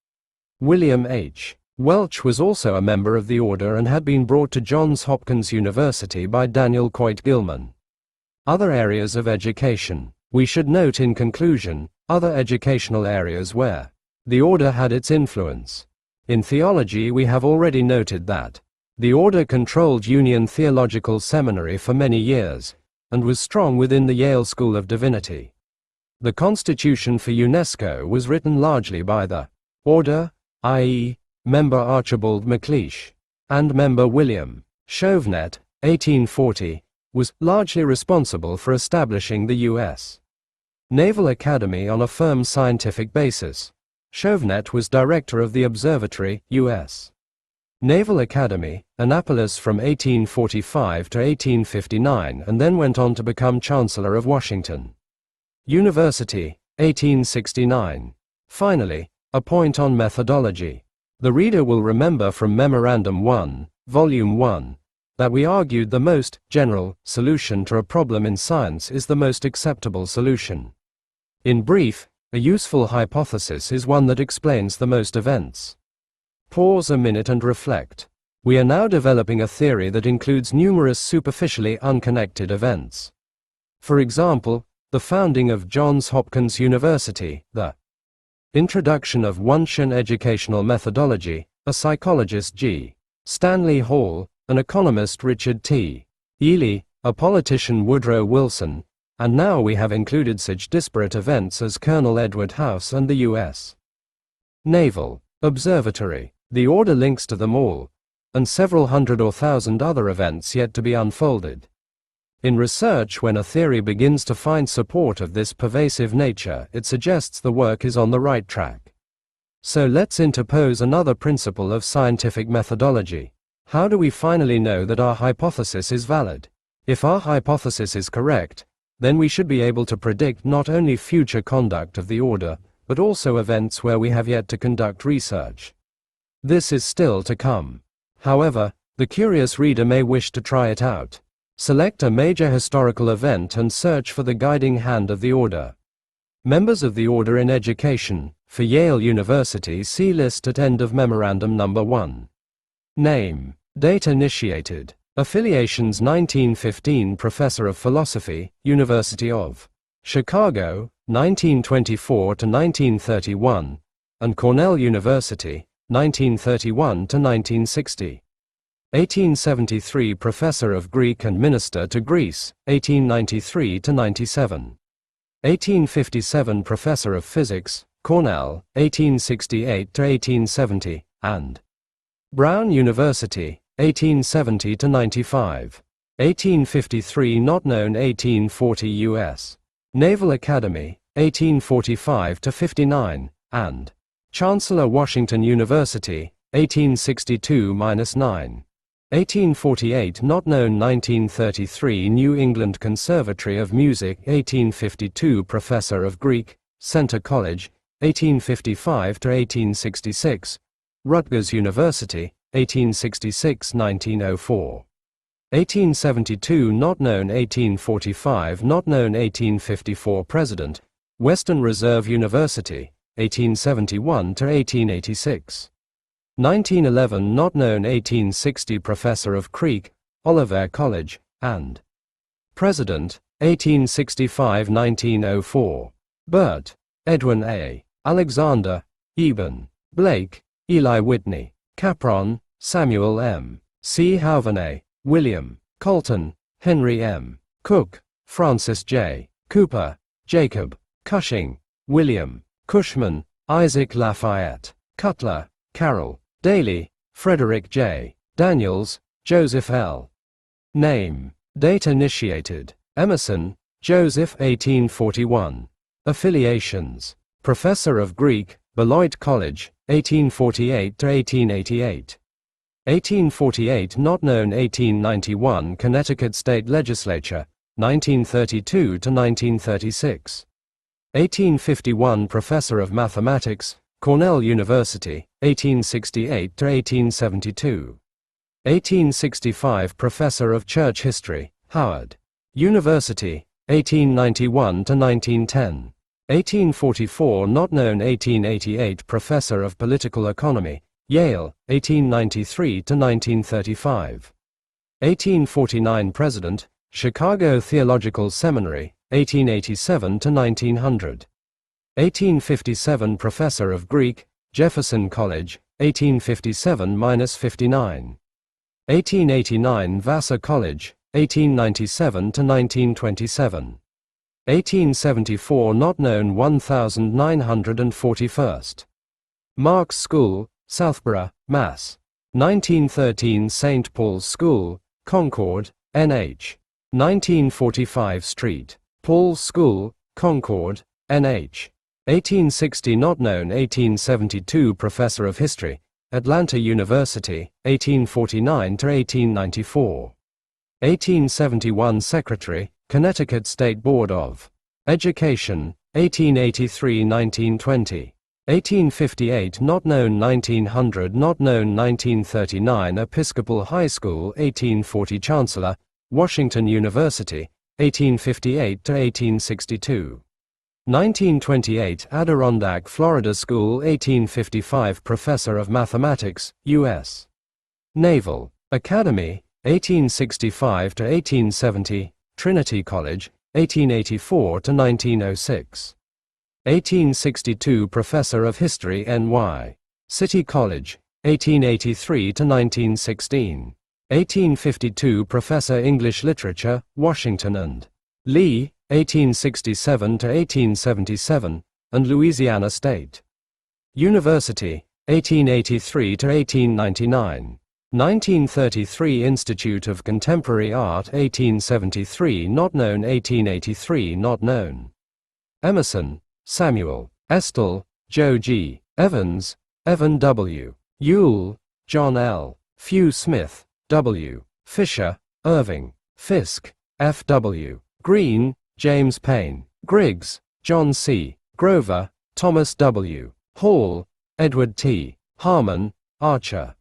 William H. Welch was also a member of the order and had been brought to Johns Hopkins University by Daniel Coit Gilman. Other areas of education. We should note in conclusion, other educational areas where the order had its influence. In theology we have already noted that the order controlled Union Theological Seminary for many years, and was strong within the Yale School of Divinity. The Constitution for UNESCO was written largely by the order, i.e., member Archibald MacLeish, and member William Chauvenet, 1840, was largely responsible for establishing the U.S. Naval Academy on a firm scientific basis. Chauvenet was director of the Observatory, U.S. Naval Academy, Annapolis from 1845 to 1859 and then went on to become Chancellor of Washington University, 1869. Finally, a point on methodology. The reader will remember from Memorandum 1, Volume 1, that we argued the most general solution to a problem in science is the most acceptable solution. In brief, a useful hypothesis is one that explains the most events. Pause a minute and reflect. We are now developing a theory that includes numerous superficially unconnected events. For example, the founding of Johns Hopkins University, the introduction of Wunsian educational methodology, a psychologist G. Stanley Hall, an economist Richard T. Ely, a politician Woodrow Wilson, and now we have included such disparate events as Colonel Edward House and the U.S. Naval Observatory. The order links to them all, and several hundred or thousand other events yet to be unfolded. In research, when a theory begins to find support of this pervasive nature, it suggests the work is on the right track. So let's interpose another principle of scientific methodology. How do we finally know that our hypothesis is valid? If our hypothesis is correct, then we should be able to predict not only future conduct of the order, but also events where we have yet to conduct research. This is still to come. However, the curious reader may wish to try it out. Select a major historical event and search for the guiding hand of the order. Members of the order in education, for Yale University, see list at end of Memorandum Number 1. Name. Date initiated. Affiliations 1915 Professor of Philosophy, University of Chicago, 1924 to 1931, and Cornell University, 1931 to 1960. 1873 Professor of Greek and Minister to Greece, 1893 to 97. 1857 Professor of Physics, Cornell, 1868 to 1870, and Brown University, 1870 to 95. 1853 not known 1840 U.S. Naval Academy, 1845 to 59, and Chancellor Washington University, 1862-9. 1848 not known 1933 New England Conservatory of Music 1852 Professor of Greek, Centre College, 1855 to 1866, Rutgers University, 1866-1904. 1872 not known 1845 not known 1854 President, Western Reserve University, 1871 to 1886. 1911 not known. 1860 Professor of Creek, Oliver College, and President, 1865–1904. Burt, Edwin A. Alexander, Eben, Blake, Eli Whitney, Capron, Samuel M. C. Houvenay, William, Colton, Henry M. Cook, Francis J. Cooper, Jacob, Cushing, William, Cushman, Isaac Lafayette, Cutler, Carroll, Daly, Frederick J. Daniels, Joseph L. Name, date initiated, Emerson, Joseph 1841. Affiliations, Professor of Greek, Beloit College, 1848–1888. 1848 not known. 1891 Connecticut State Legislature, 1932–1936. 1851 Professor of Mathematics, Cornell University, 1868–1872. 1865 Professor of Church History, Howard University, 1891–1910. 1844 not known. 1888 Professor of Political Economy, Yale, 1893–1935. 1849 President, Chicago Theological Seminary, 1887–1900. 1857 Professor of Greek, Jefferson College, 1857–59. 1889 Vassar College, 1897–1927. 1874 not known. 1941. Marks School, Southborough, Mass. 1913 St. Paul's School, Concord, NH. 1945 St. Paul's School, Concord, NH. 1860 not known. 1872 Professor of History, Atlanta University, 1849–1894. 1871 Secretary, Connecticut State Board of Education, 1883–1920. 1858 not known. 1900 not known. 1939 Episcopal High School, 1840 Chancellor, Washington University, 1858–1862. 1928 Adirondack, Florida School, 1855 Professor of Mathematics, U.S. Naval Academy, 1865–1870, Trinity College, 1884–1906. 1862 Professor of History, N.Y. City College, 1883–1916. 1852 Professor English Literature, Washington and Lee, 1867–1877, and Louisiana State University, 1883–1899. 1933 Institute of Contemporary Art, 1873 not known. 1883 not known. Emerson, Samuel, Estill, Joe G. Evans, Evan W. Ewell, John L. Few Smith, W. Fisher, Irving, Fisk, F. W. Green, James Payne, Griggs, John C. Grover, Thomas W. Hall, Edward T. Harmon, Archer,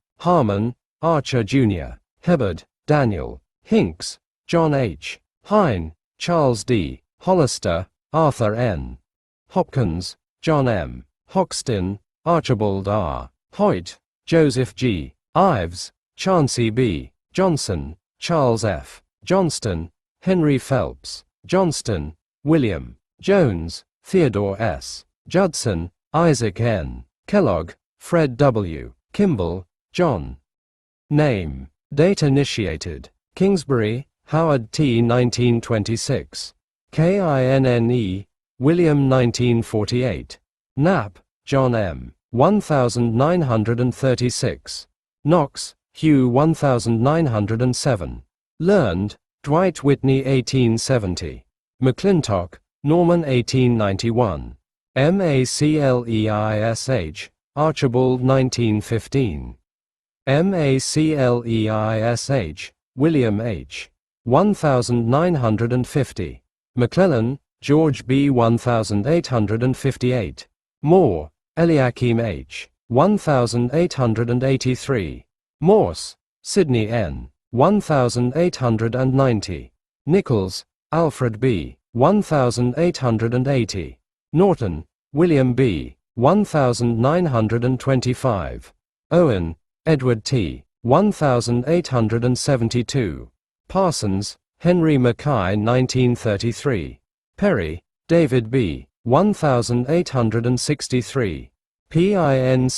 Jr., Hibbard, Daniel, Hinks, John H. Hine, Charles D. Hollister, Arthur N. Hopkins, John M. Hoxton, Archibald R. Hoyt, Joseph G. Ives, Chauncey B. Johnson, Charles F. Johnston, Henry Phelps, Johnston, William Jones, Theodore S. Judson, Isaac N. Kellogg, Fred W. Kimball, John. Name, date initiated, Kingsbury, Howard T. 1926. KINNE, William 1948. Knapp, John M. 1936. Knox, Hugh 1907. Learned, Dwight Whitney 1870. McClintock, Norman 1891. MACLEISH, Archibald 1915. MACLEISH, William H. 1950. McClellan, George B. 1858. Moore, Eliakim H. 1883. Morse, Sidney N. 1890. Nichols, Alfred B. 1880. Norton, William B. 1925. Owen, Edward T. 1872. Parsons, Henry Mackay 1933. Perry, David B. 1863. Pincard,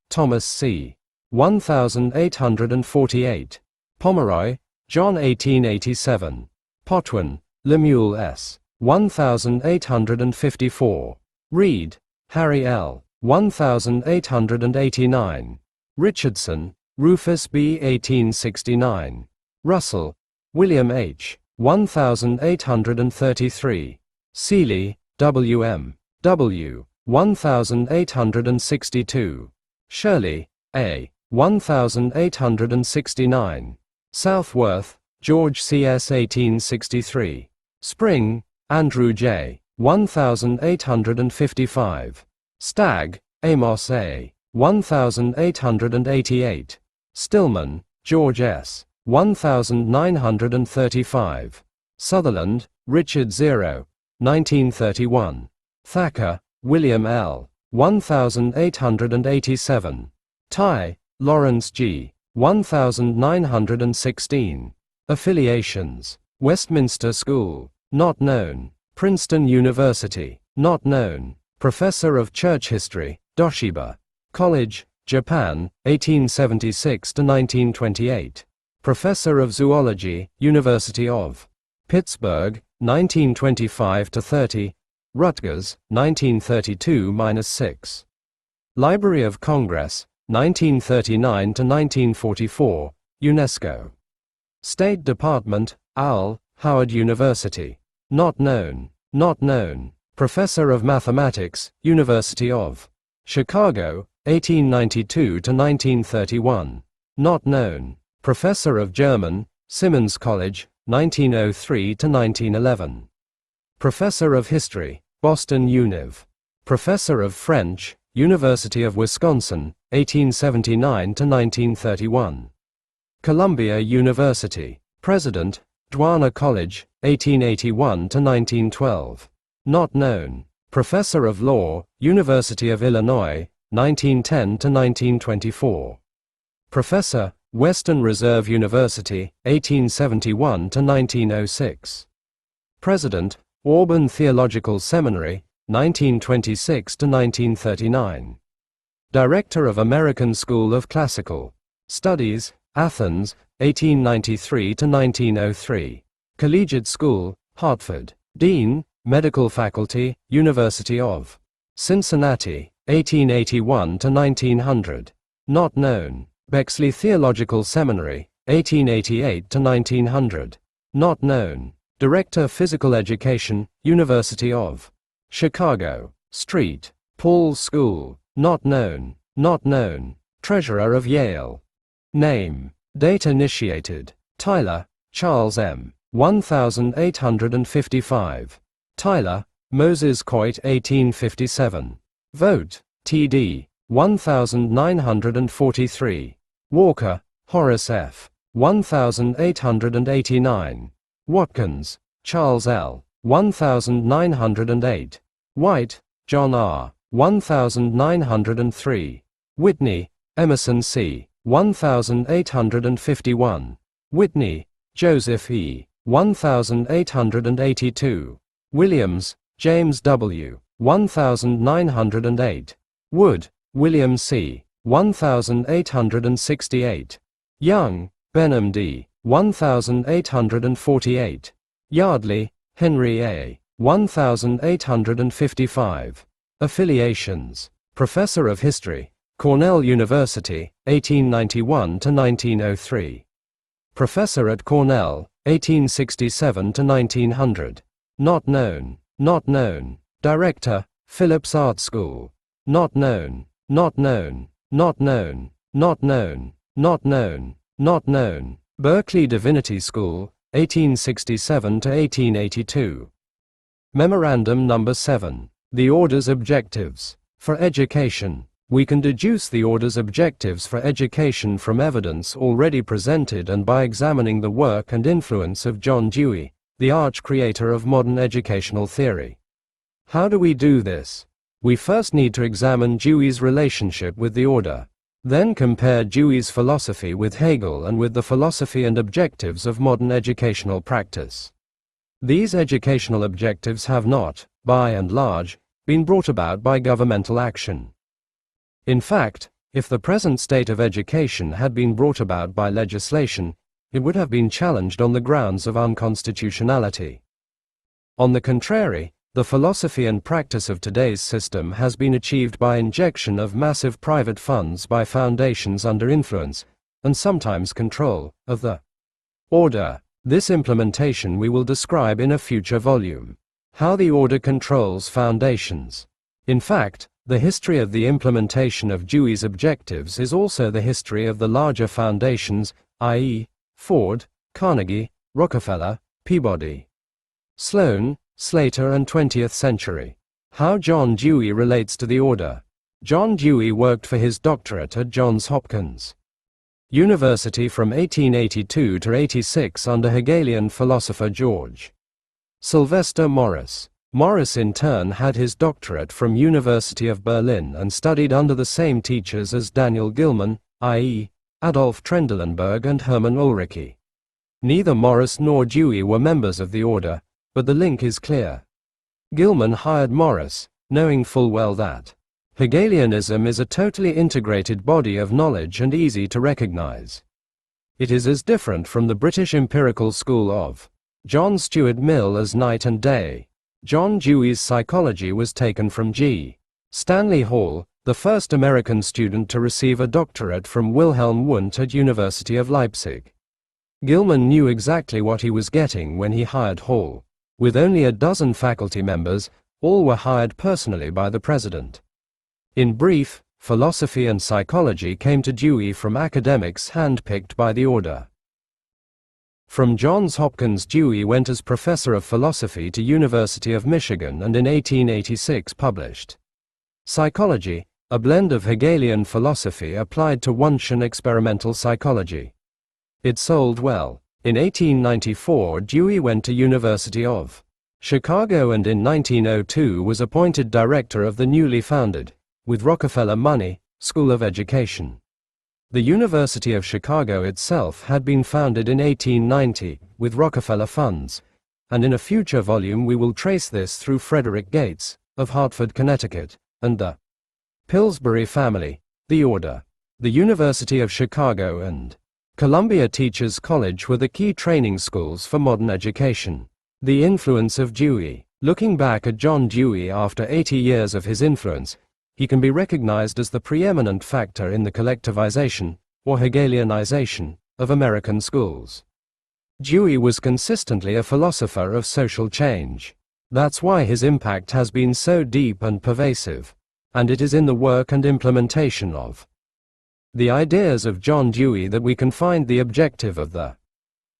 Thomas C. 1848. Pomeroy, John 1887. Potwin, Lemuel S. 1854. Reed, Harry L. 1889. Richardson, Rufus B. 1869. Russell, William H. 1833. Seeley, W. M. W. 1862. Shirley, A. 1869. Southworth, George C. S. 1863. Spring, Andrew J. 1855. Stagg, Amos A. 1888. Stillman, George S. 1935. Sutherland, Richard 0. 1931. Thacker, William L. 1887. Tye, Lawrence G. 1916. Affiliations: Westminster School, not known. Princeton University, not known. Professor of Church History, Doshiba College, Japan, 1876 to 1928. Professor of Zoology, University of Pittsburgh, 1925 to 30. Rutgers, 1932-6. Library of Congress, 1939 to 1944, UNESCO. State Department, Owl, Howard University. Not known. Not known. Professor of Mathematics, University of Chicago, 1892 to 1931. Not known. Professor of German, Simmons College, 1903 to 1911. Professor of History, Boston Univ. Professor of French, University of Wisconsin, 1879 to 1931. Columbia University. President, Dwana College, 1881 to 1912. Not known. Professor of Law, University of Illinois, 1910 to 1924. Professor, Western Reserve University, 1871 to 1906. President, Auburn Theological Seminary, 1926 to 1939. Director of American School of Classical Studies, Athens, 1893 to 1903. Collegiate School, Hartford. Dean, Medical Faculty, University of Cincinnati, 1881 to 1900. Not known. Bexley Theological Seminary, 1888 to 1900. Not known. Director Physical Education, University of Chicago. Street, Paul School. Not known. Not known. Treasurer of Yale. Name. Date initiated. Tyler, Charles M. 1855. Tyler, Moses Coit 1857. Vote, TD, 1943. Walker, Horace F. 1889. Watkins, Charles L. 1908. White, John R. 1903. Whitney, Emerson C. 1851. Whitney, Joseph E. 1882. Williams, James W. 1908. Wood, William C. 1868. Young, Benham D. 1848. Yardley, Henry A. 1855. Affiliations: Professor of History, Cornell University, 1891 to 1903. Professor at Cornell, 1867 to 1900. Not known. Not known. Director, Phillips Art School. Not known. Not known. Not known. Not known. Not known. Not known. Berkeley Divinity School, 1867 to 1882. Memorandum number 7. The Order's Objectives. For education, we can deduce the Order's objectives for education from evidence already presented and by examining the work and influence of John Dewey, the arch-creator of modern educational theory. How do we do this? We first need to examine Dewey's relationship with the order. Then compare Dewey's philosophy with Hegel and with the philosophy and objectives of modern educational practice. These educational objectives have not, by and large, been brought about by governmental action. In fact, if the present state of education had been brought about by legislation, it would have been challenged on the grounds of unconstitutionality. On the contrary, the philosophy and practice of today's system has been achieved by injection of massive private funds by foundations under influence, and sometimes control, of the order. This implementation we will describe in a future volume. How the order controls foundations. In fact, the history of the implementation of Dewey's objectives is also the history of the larger foundations, i.e., Ford, Carnegie, Rockefeller, Peabody, Sloan, Slater and 20th century. How John Dewey relates to the order. John Dewey worked for his doctorate at Johns Hopkins University from 1882 to 86 under Hegelian philosopher George Sylvester Morris. Morris in turn had his doctorate from University of Berlin and studied under the same teachers as Daniel Gilman, i.e., Adolf Trendelenburg and Hermann Ulrichi. Neither Morris nor Dewey were members of the order, but the link is clear. Gilman hired Morris, knowing full well that Hegelianism is a totally integrated body of knowledge and easy to recognize. It is as different from the British empirical school of John Stuart Mill as night and day. John Dewey's psychology was taken from G. Stanley Hall, the first American student to receive a doctorate from Wilhelm Wundt at University of Leipzig. Gilman knew exactly what he was getting when he hired Hall. With only a dozen faculty members, all were hired personally by the president. In brief, philosophy and psychology came to Dewey from academics handpicked by the order. From Johns Hopkins, Dewey went as professor of philosophy to University of Michigan and in 1886 published Psychology, a blend of Hegelian philosophy applied to Wundtian experimental psychology. It sold well. In 1894, Dewey went to University of Chicago and in 1902 was appointed director of the newly founded, with Rockefeller money, School of Education. The University of Chicago itself had been founded in 1890, with Rockefeller funds, and in a future volume we will trace this through Frederick Gates, of Hartford, Connecticut, and the Pillsbury family, the order. The University of Chicago and Columbia Teachers College were the key training schools for modern education. The influence of Dewey. Looking back at John Dewey after 80 years of his influence, he can be recognized as the preeminent factor in the collectivization, or Hegelianization, of American schools. Dewey was consistently a philosopher of social change. That's why his impact has been so deep and pervasive, and it is in the work and implementation of the ideas of John Dewey that we can find the objective of the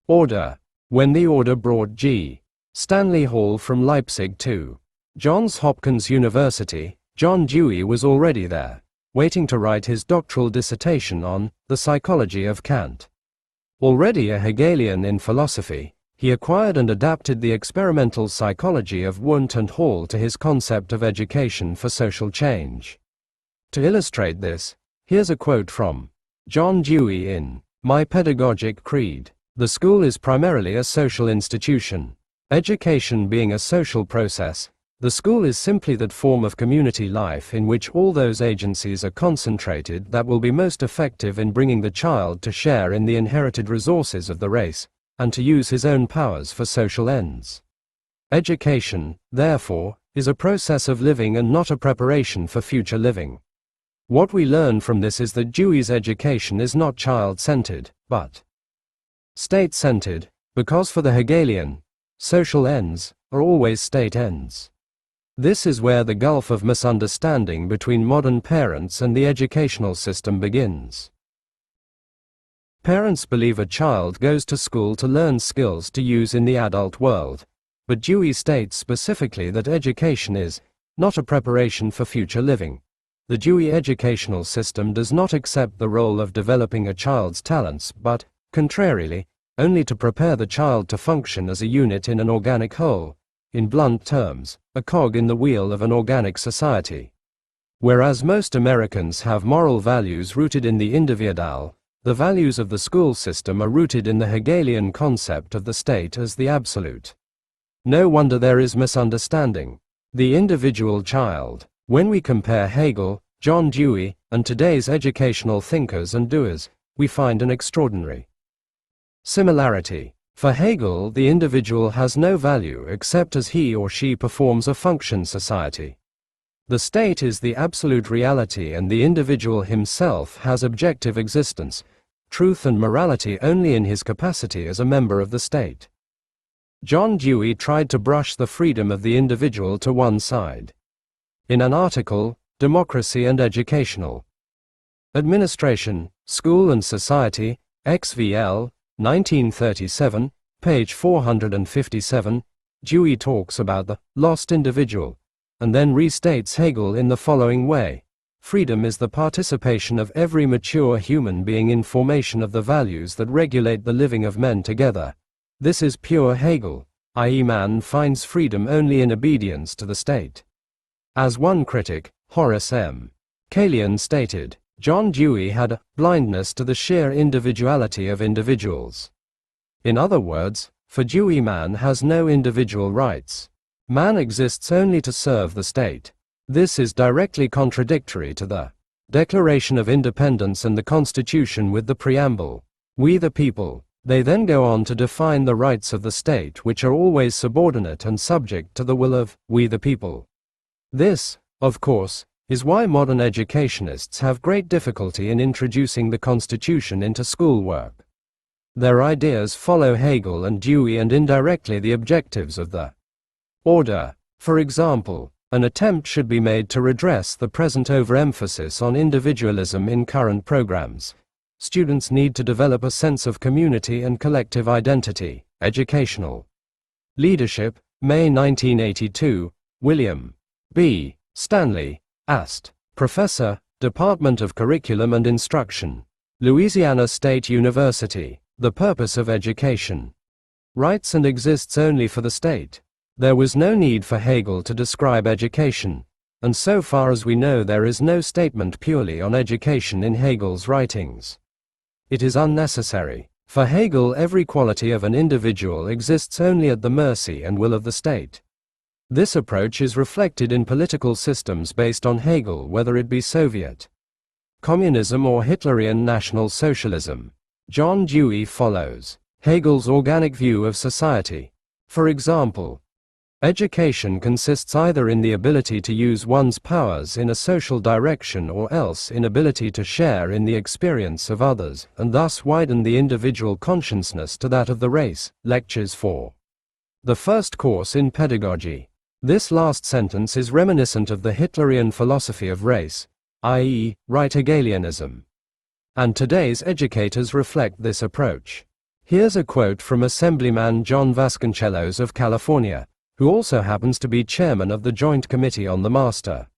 order. When the order brought G. Stanley Hall from Leipzig to Johns Hopkins University, John Dewey was already there, waiting to write his doctoral dissertation on the psychology of Kant. Already a Hegelian in philosophy, he acquired and adapted the experimental psychology of Wundt and Hall to his concept of education for social change. To illustrate this, here's a quote from John Dewey in My Pedagogic Creed. The school is primarily a social institution. Education being a social process, the school is simply that form of community life in which all those agencies are concentrated that will be most effective in bringing the child to share in the inherited resources of the race, and to use his own powers for social ends. Education, therefore, is a process of living and not a preparation for future living. What we learn from this is that Dewey's education is not child-centered, but state-centered, because for the Hegelian, social ends are always state ends. This is where the gulf of misunderstanding between modern parents and the educational system begins. Parents believe a child goes to school to learn skills to use in the adult world, but Dewey states specifically that education is not a preparation for future living. The Dewey educational system does not accept the role of developing a child's talents but, contrarily, only to prepare the child to function as a unit in an organic whole, in blunt terms, a cog in the wheel of an organic society. Whereas most Americans have moral values rooted in the individual, the values of the school system are rooted in the Hegelian concept of the state as the absolute. No wonder there is misunderstanding. The individual child. When we compare Hegel, John Dewey, and today's educational thinkers and doers, we find an extraordinary similarity. For Hegel, the individual has no value except as he or she performs a function society. The state is the absolute reality and the individual himself has objective existence, truth and morality only in his capacity as a member of the state. John Dewey tried to brush the freedom of the individual to one side. In an article, Democracy and Educational Administration, School and Society, XVL, 1937, page 457, Dewey talks about the lost individual, and then restates Hegel in the following way: freedom is the participation of every mature human being in formation of the values that regulate the living of men together. This is pure Hegel, i.e. man finds freedom only in obedience to the state. As one critic, Horace M. Kalian, stated, John Dewey had a blindness to the sheer individuality of individuals. In other words, for Dewey man has no individual rights. Man exists only to serve the state. This is directly contradictory to the Declaration of Independence and the Constitution with the preamble, "We the people." They then go on to define the rights of the state, which are always subordinate and subject to the will of "we the people." This, of course, is why modern educationists have great difficulty in introducing the Constitution into schoolwork. Their ideas follow Hegel and Dewey and indirectly the objectives of the order. For example, an attempt should be made to redress the present overemphasis on individualism in current programs. Students need to develop a sense of community and collective identity. Educational Leadership, May 1982, William B. Stanley, Ast. Professor, Department of Curriculum and Instruction, Louisiana State University. The purpose of education. Rights and exists only for the state. There was no need for Hegel to describe education, and so far as we know there is no statement purely on education in Hegel's writings. It is unnecessary. For Hegel, every quality of an individual exists only at the mercy and will of the state. This approach is reflected in political systems based on Hegel, whether it be Soviet communism or Hitlerian National Socialism. John Dewey follows Hegel's organic view of society. For example, education consists either in the ability to use one's powers in a social direction or else in ability to share in the experience of others and thus widen the individual consciousness to that of the race. Lectures 4. The first course in pedagogy. This last sentence is reminiscent of the Hitlerian philosophy of race, i.e., right Hegelianism. And today's educators reflect this approach. Here's a quote from Assemblyman John Vasconcellos of California, who also happens to be chairman of the Joint Committee on the Master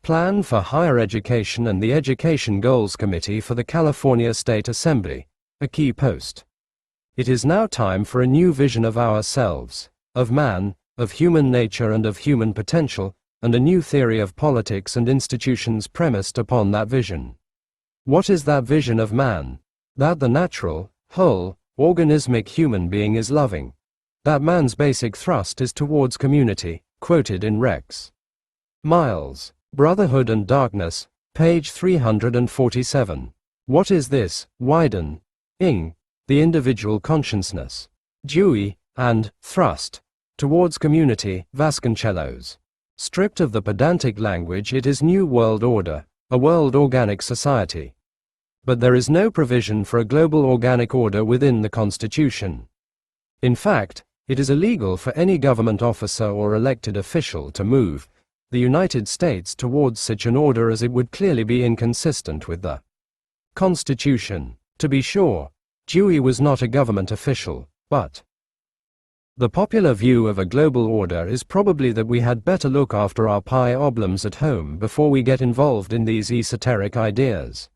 Plan for Higher Education and the Education Goals Committee for the California State Assembly, a key post. It is now time for a new vision of ourselves, of man, of human nature and of human potential, and a new theory of politics and institutions premised upon that vision. What is that vision of man? That the natural, whole, organismic human being is loving. That man's basic thrust is towards community, quoted in Rex Miles, Brotherhood and Darkness, page 347. What is this, widen, ing, the individual consciousness? Dewey, and, thrust, towards community, Vasconcellos. Stripped of the pedantic language, it is New World Order, a world organic society. But there is no provision for a global organic order within the Constitution. In fact, it is illegal for any government officer or elected official to move the United States towards such an order, as it would clearly be inconsistent with the Constitution. To be sure, Dewey was not a government official, but the popular view of a global order is probably that we had better look after our pie oblums at home before we get involved in these esoteric ideas.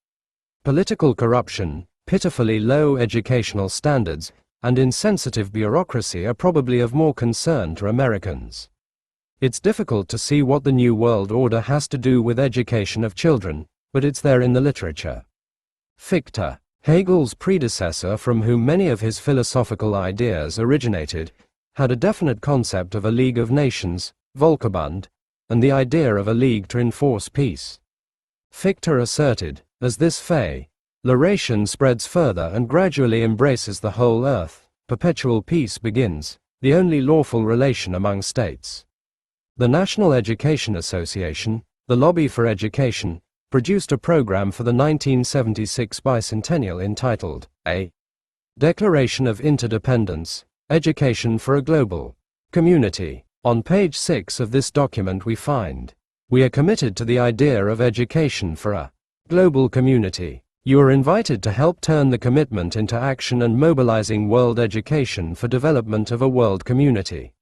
Political corruption, pitifully low educational standards, and insensitive bureaucracy are probably of more concern to Americans. It's difficult to see what the New World Order has to do with education of children, but it's there in the literature. Fichte, Hegel's predecessor from whom many of his philosophical ideas originated, had a definite concept of a League of Nations, Volksbund, and the idea of a league to enforce peace. Fichte asserted, as this relation spreads further and gradually embraces the whole earth, perpetual peace begins, the only lawful relation among states. The National Education Association, the lobby for education, produced a program for the 1976 bicentennial entitled, A Declaration of Interdependence, Education for a Global Community. On page 6 of this document we find, "We are committed to the idea of education for a global community. You are invited to help turn the commitment into action and mobilizing world education for development of a world community."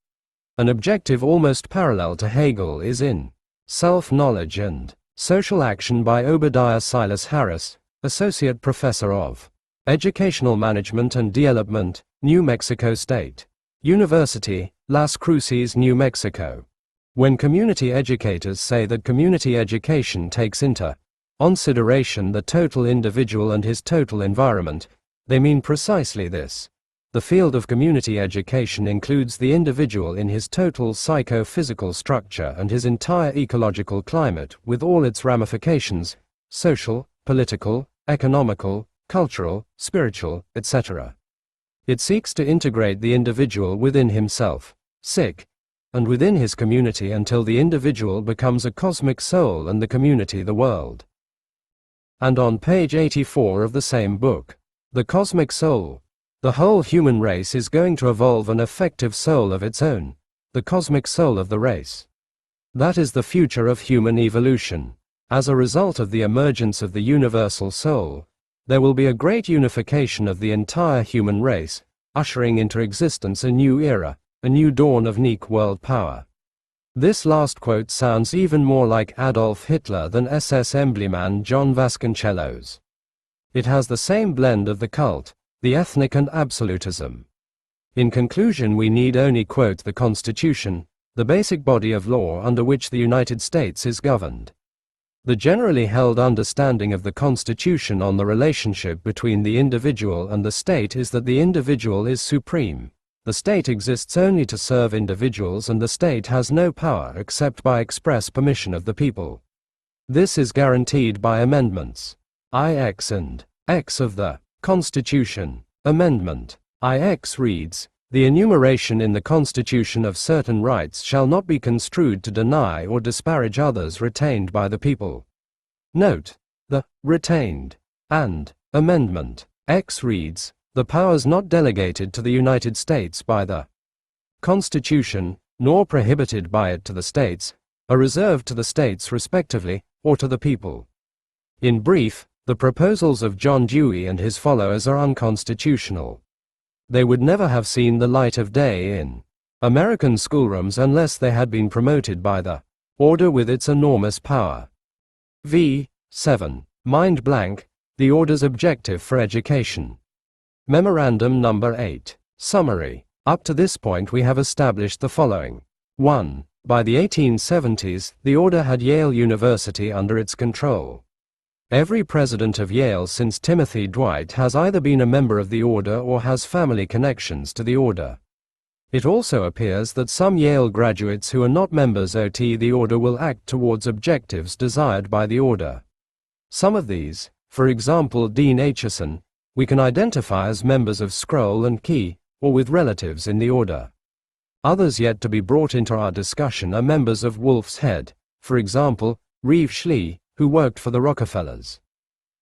An objective almost parallel to Hegel is in Self-Knowledge and Social Action by Obadiah Silas Harris, Associate Professor of Educational Management and Development, New Mexico State University, Las Cruces, New Mexico. When community educators say that community education takes into consideration the total individual and his total environment, they mean precisely this. The field of community education includes the individual in his total psychophysical structure and his entire ecological climate with all its ramifications, social, political, economical, cultural, spiritual, etc. It seeks to integrate the individual within himself, and within his community until the individual becomes a cosmic soul and the community the world. And on page 84 of the same book, The Cosmic Soul, the whole human race is going to evolve an effective soul of its own, the cosmic soul of the race. That is the future of human evolution. As a result of the emergence of the universal soul, there will be a great unification of the entire human race, ushering into existence a new era, a new dawn of unique world power. This last quote sounds even more like Adolf Hitler than SS Embleman John Vasconcellos. It has the same blend of the cult, the ethnic and absolutism. In conclusion, we need only quote the Constitution, the basic body of law under which the United States is governed. The generally held understanding of the Constitution on the relationship between the individual and the state is that the individual is supreme. The state exists only to serve individuals and the state has no power except by express permission of the people. This is guaranteed by amendments IX and X of the Constitution. Amendment IX reads, "The enumeration in the Constitution of certain rights shall not be construed to deny or disparage others retained by the people." Note, the retained and Amendment X reads, "The powers not delegated to the United States by the Constitution, nor prohibited by it to the states, are reserved to the states respectively, or to the people." In brief, the proposals of John Dewey and his followers are unconstitutional. They would never have seen the light of day in American schoolrooms unless they had been promoted by the order with its enormous power. v. 7. Mind blank, the order's objective for education. Memorandum number 8. Summary. Up to this point we have established the following. 1. By the 1870s, the order had Yale University under its control. Every president of Yale since Timothy Dwight has either been a member of the order or has family connections to the order. It also appears that some Yale graduates who are not members of the order will act towards objectives desired by the order. Some of these, for example Dean Acheson, we can identify as members of Scroll and Key, or with relatives in the order. Others yet to be brought into our discussion are members of Wolf's Head, for example, Reeve Schley, who worked for the Rockefellers.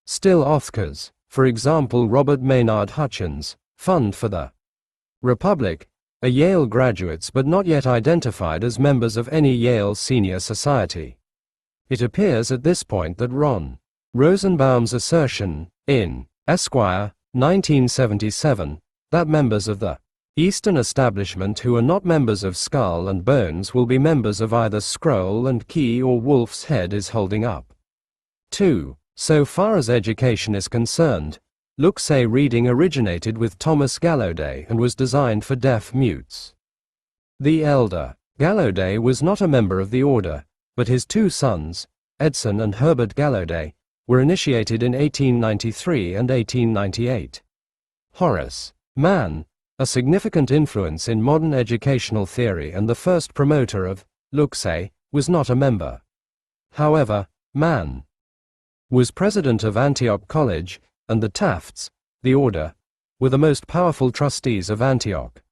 Still others, for example Robert Maynard Hutchins, Fund for the Republic, are Yale graduates but not yet identified as members of any Yale senior society. It appears at this point that Ron Rosenbaum's assertion, in Esquire, 1977, that members of the Eastern establishment who are not members of Skull and Bones will be members of either Scroll and Key or Wolf's Head is holding up. 2. So far as education is concerned, Look-Say reading originated with Thomas Gallaudet and was designed for deaf mutes. The elder Gallaudet was not a member of the order, but his two sons, Edson and Herbert Gallaudet, were initiated in 1893 and 1898. Horace Mann, a significant influence in modern educational theory and the first promoter of Luxay, was not a member. However, Mann was president of Antioch College, and the Tafts, the order, were the most powerful trustees of Antioch.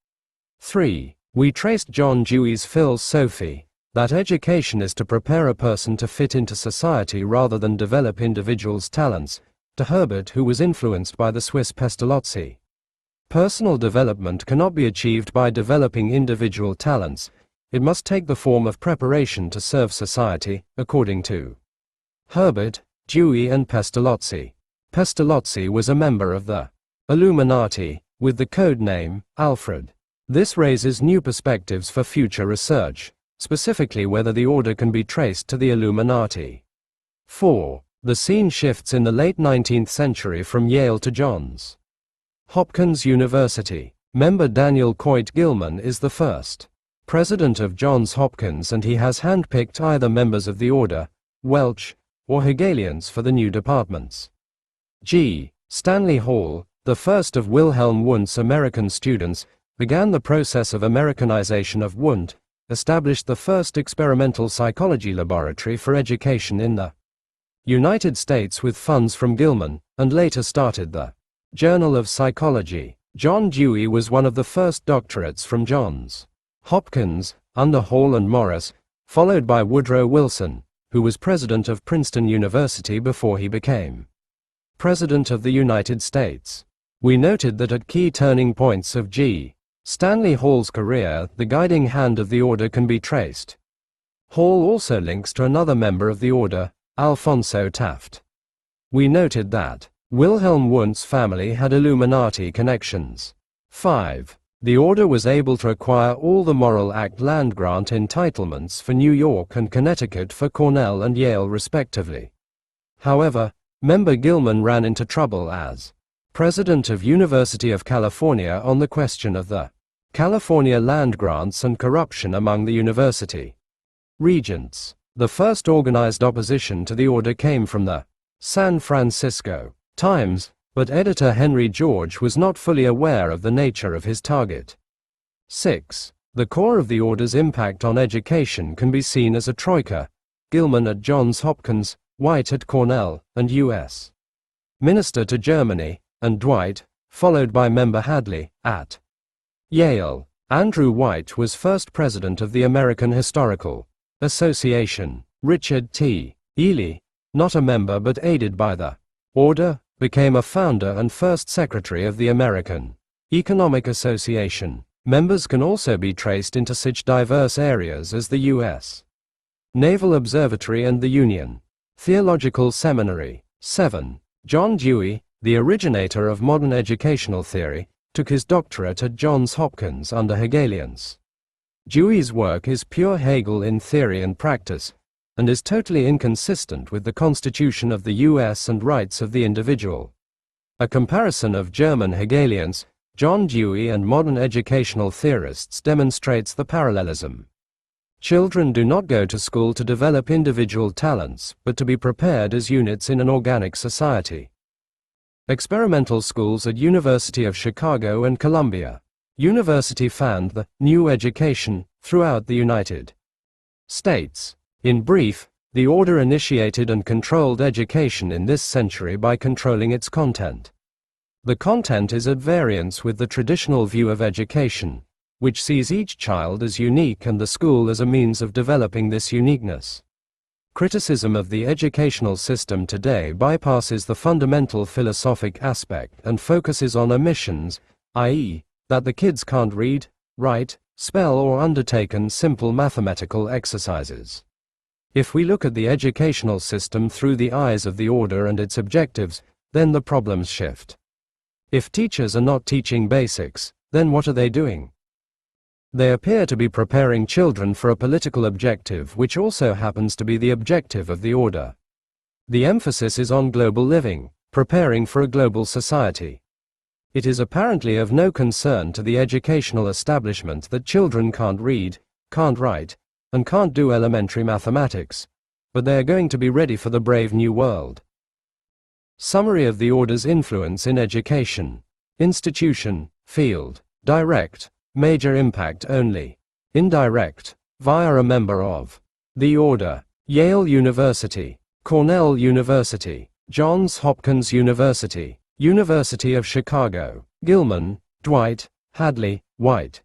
3. We traced John Dewey's philosophy, that education is to prepare a person to fit into society rather than develop individuals' talents, to Herbert, who was influenced by the Swiss Pestalozzi. Personal development cannot be achieved by developing individual talents, it must take the form of preparation to serve society, according to Herbert, Dewey and Pestalozzi. Pestalozzi was a member of the Illuminati, with the code name Alfred. This raises new perspectives for future research, specifically whether the order can be traced to the Illuminati. 4. The scene shifts in the late 19th century from Yale to Johns Hopkins University. Member Daniel Coit Gilman is the first president of Johns Hopkins, and he has handpicked either members of the order, Welch, or Hegelians for the new departments. G. Stanley Hall, the first of Wilhelm Wundt's American students, began the process of Americanization of Wundt, established the first experimental psychology laboratory for education in the United States with funds from Gilman, and later started the Journal of Psychology. John Dewey was one of the first doctorates from Johns Hopkins, under Hall and Morris, followed by Woodrow Wilson, who was president of Princeton University before he became President of the United States. We noted that at key turning points of G. Stanley Hall's career, the guiding hand of the order can be traced. Hall also links to another member of the order, Alphonso Taft. We noted that Wilhelm Wundt's family had Illuminati connections. 5. The order was able to acquire all the Morrill Act land grant entitlements for New York and Connecticut for Cornell and Yale respectively. However, member Gilman ran into trouble as president of University of California on the question of the California land grants and corruption among the university regents. The first organized opposition to the order came from the San Francisco Times, but editor Henry George was not fully aware of the nature of his target. 6. The core of the order's impact on education can be seen as a troika: Gilman at Johns Hopkins, White at Cornell, and U.S. Minister to Germany, and Dwight, followed by member Hadley, at Yale. Andrew White was first president of the American Historical Association. Richard T. Ely, not a member but aided by the order, became a founder and first secretary of the American Economic Association. Members can also be traced into such diverse areas as the U.S. Naval Observatory and the Union Theological Seminary. 7. John Dewey, the originator of modern educational theory, took his doctorate at Johns Hopkins under Hegelians. Dewey's work is pure Hegel in theory and practice, and is totally inconsistent with the Constitution of the U.S. and rights of the individual. A comparison of German Hegelians, John Dewey and modern educational theorists demonstrates the parallelism. Children do not go to school to develop individual talents, but to be prepared as units in an organic society. Experimental schools at University of Chicago and Columbia University fanned the new education throughout the United States. In brief, the order initiated and controlled education in this century by controlling its content. The content is at variance with the traditional view of education, which sees each child as unique and the school as a means of developing this uniqueness. Criticism of the educational system today bypasses the fundamental philosophic aspect and focuses on omissions, i.e., that the kids can't read, write, spell or undertaken simple mathematical exercises. If we look at the educational system through the eyes of the order and its objectives, then the problems shift. If teachers are not teaching basics, then what are they doing? They appear to be preparing children for a political objective which also happens to be the objective of the order. The emphasis is on global living, preparing for a global society. It is apparently of no concern to the educational establishment that children can't read, can't write, and can't do elementary mathematics, but they are going to be ready for the brave new world. Summary of the order's influence in education. Institution, field, direct, major impact only, indirect, via a member of the order, Yale University, Cornell University, Johns Hopkins University, University of Chicago, Gilman, Dwight, Hadley, White,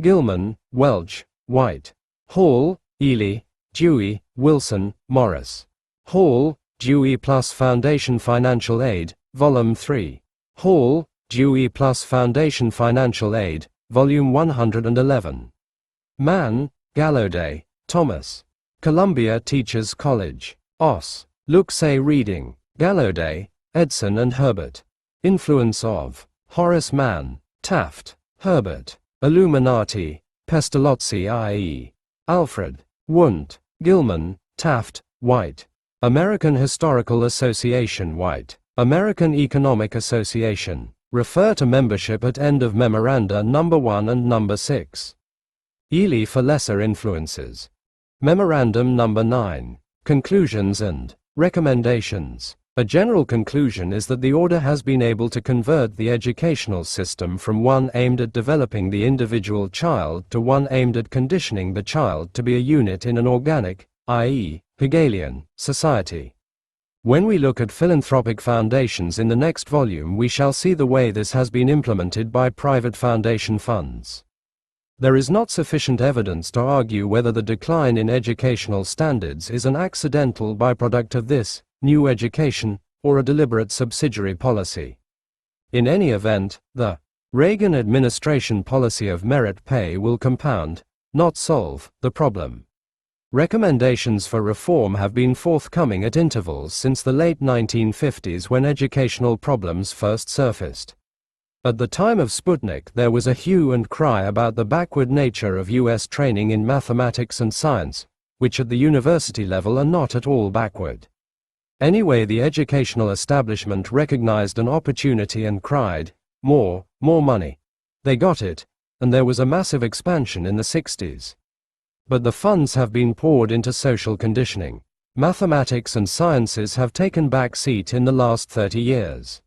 Gilman, Welch, White, Hall, Ely, Dewey, Wilson, Morris, Hall, Dewey plus Foundation Financial Aid, Volume 3, Hall, Dewey plus Foundation Financial Aid, Volume 111. Mann, Gallaudet, Thomas. Columbia Teachers College, Os. Luxay Reading, Gallaudet, Edson and Herbert. Influence of Horace Mann, Taft, Herbert. Illuminati, Pestalozzi i.e. Alfred, Wundt, Gilman, Taft, White. American Historical Association White. American Economic Association. Refer to membership at end of Memoranda Number 1 and Number 6. Ely for lesser influences. Memorandum Number 9. Conclusions and recommendations. A general conclusion is that the order has been able to convert the educational system from one aimed at developing the individual child to one aimed at conditioning the child to be a unit in an organic, i.e., Hegelian, society. When we look at philanthropic foundations in the next volume, we shall see the way this has been implemented by private foundation funds. There is not sufficient evidence to argue whether the decline in educational standards is an accidental byproduct of this new education or a deliberate subsidiary policy. In any event, the Reagan administration policy of merit pay will compound, not solve, the problem. Recommendations for reform have been forthcoming at intervals since the late 1950s when educational problems first surfaced. At the time of Sputnik, there was a hue and cry about the backward nature of U.S. training in mathematics and science, which at the university level are not at all backward. Anyway, the educational establishment recognized an opportunity and cried, more money. They got it, and there was a massive expansion in the 60s. But the funds have been poured into social conditioning. Mathematics and sciences have taken back seat in the last 30 years.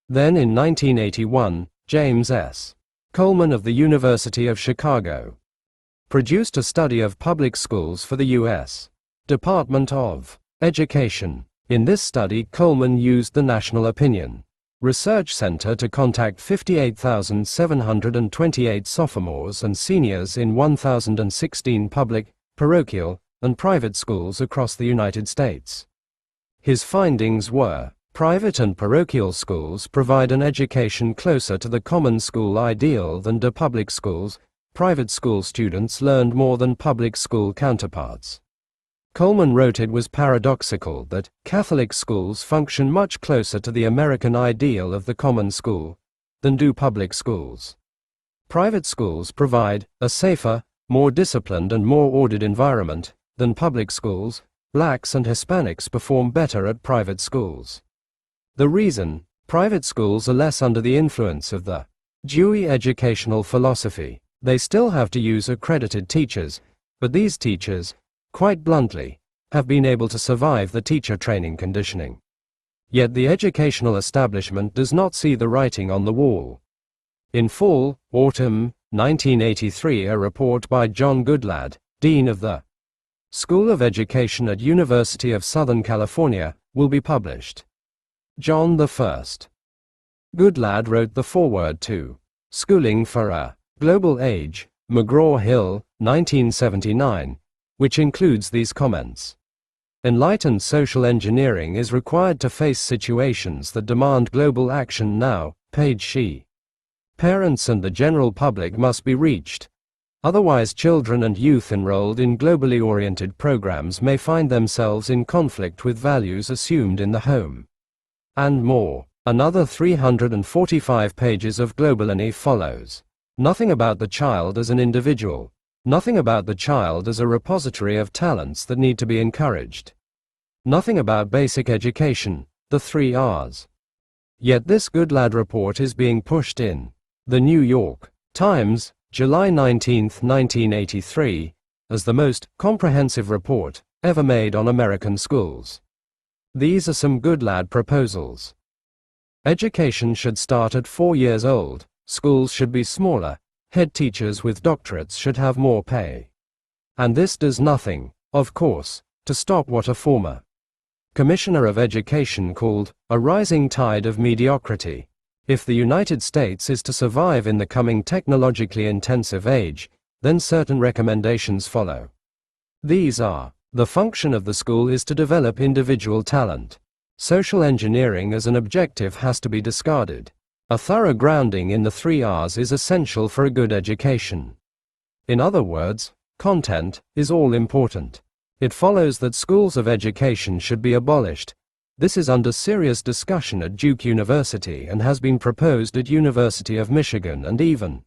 Then in 1981, James S. Coleman of the University of Chicago produced a study of public schools for the U.S. Department of Education. In this study, Coleman used the National Opinion Research Center to contact 58,728 sophomores and seniors in 1,016 public, parochial, and private schools across the United States. His findings were: private and parochial schools provide an education closer to the common school ideal than do public schools. Private school students learned more than public school counterparts. Coleman wrote it was paradoxical that Catholic schools function much closer to the American ideal of the common school than do public schools. Private schools provide a safer, more disciplined and more ordered environment than public schools. Blacks and Hispanics perform better at private schools. The reason: private schools are less under the influence of the Dewey educational philosophy. They still have to use accredited teachers, but these teachers, quite bluntly, have been able to survive the teacher training conditioning. Yet the educational establishment does not see the writing on the wall. In fall/autumn 1983, a report by John Goodlad, Dean of the School of Education at University of Southern California, will be published. John I. Goodlad wrote the foreword to Schooling for a Global Age, McGraw-Hill, 1979, which includes these comments. Enlightened social engineering is required to face situations that demand global action now. Page she. Parents and the general public must be reached. Otherwise, children and youth enrolled in globally oriented programs may find themselves in conflict with values assumed in the home. And more. Another 345 pages of globality follows. Nothing about the child as an individual. Nothing about the child as a repository of talents that need to be encouraged. Nothing about basic education, the 3 R's. Yet this Goodlad report is being pushed in the New York Times, July 19, 1983, as the most comprehensive report ever made on American schools. These are some good lad proposals. Education should start at 4 years old, schools should be smaller, head teachers with doctorates should have more pay. And this does nothing, of course, to stop what a former Commissioner of Education called a rising tide of mediocrity. If the United States is to survive in the coming technologically intensive age, then certain recommendations follow. These are: the function of the school is to develop individual talent. Social engineering as an objective has to be discarded. A thorough grounding in the 3 R's is essential for a good education. In other words, content is all important. It follows that schools of education should be abolished. This is under serious discussion at Duke University and has been proposed at University of Michigan and even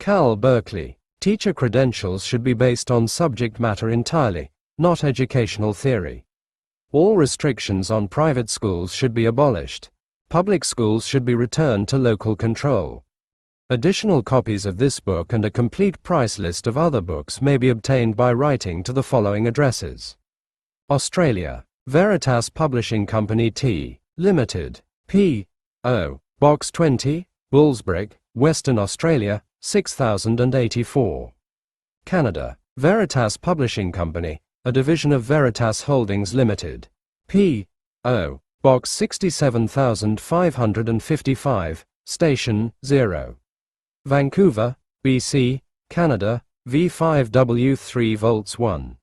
Cal Berkeley. Teacher credentials should be based on subject matter entirely, not educational theory. All restrictions on private schools should be abolished. Public schools should be returned to local control. Additional copies of this book and a complete price list of other books may be obtained by writing to the following addresses: Australia, Veritas Publishing Company T. Limited, P.O. Box 20, Bullsbrick, Western Australia, 6084. Canada, Veritas Publishing Company, a division of Veritas Holdings Limited, P.O. Box 67555, Station 0. Vancouver, BC, Canada, V5W3 volts 1.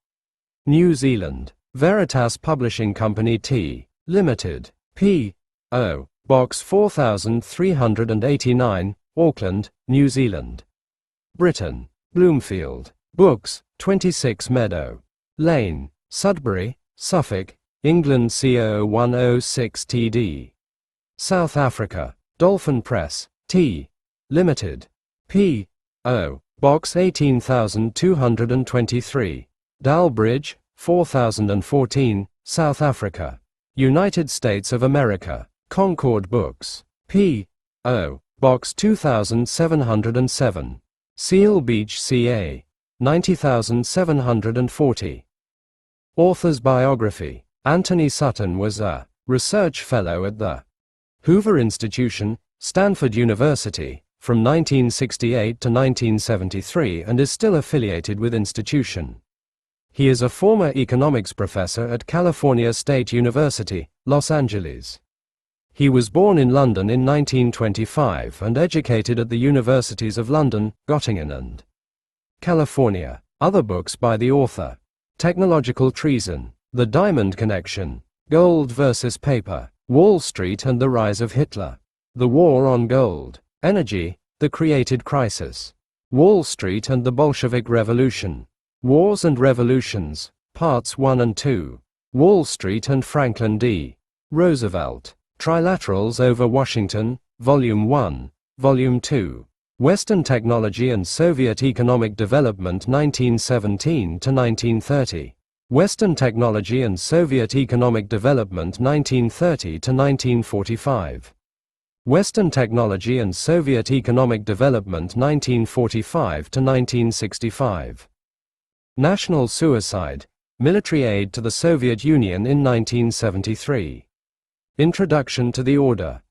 New Zealand, Veritas Publishing Company T. Limited, P.O. Box 4389, Auckland, New Zealand. Britain, Bloomfield Books, 26 Meadow Lane, Sudbury, Suffolk, England C00106TD. South Africa, Dolphin Press, T. Limited, P.O. Box 18223, Dalbridge, 4014, South Africa. United States of America, Concord Books, P.O. Box 2707, Seal Beach, CA, 90740. Author's biography: Anthony Sutton was a research fellow at the Hoover Institution, Stanford University, from 1968 to 1973 and is still affiliated with institution. He is a former economics professor at California State University, Los Angeles. He was born in London in 1925 and educated at the Universities of London, Göttingen and California. Other books by the author: Technological Treason, The Diamond Connection, Gold versus Paper, Wall Street and the Rise of Hitler, The War on Gold, Energy, The Created Crisis, Wall Street and the Bolshevik Revolution, Wars and Revolutions, Parts 1 and 2, Wall Street and Franklin D. Roosevelt, Trilaterals over Washington, Volume 1, Volume 2, Western Technology and Soviet Economic Development 1917 to 1930, Western Technology and Soviet Economic Development 1930 to 1945, Western Technology and Soviet Economic Development 1945 to 1965. National Suicide, Military Aid to the Soviet Union in 1973. Introduction to the Order,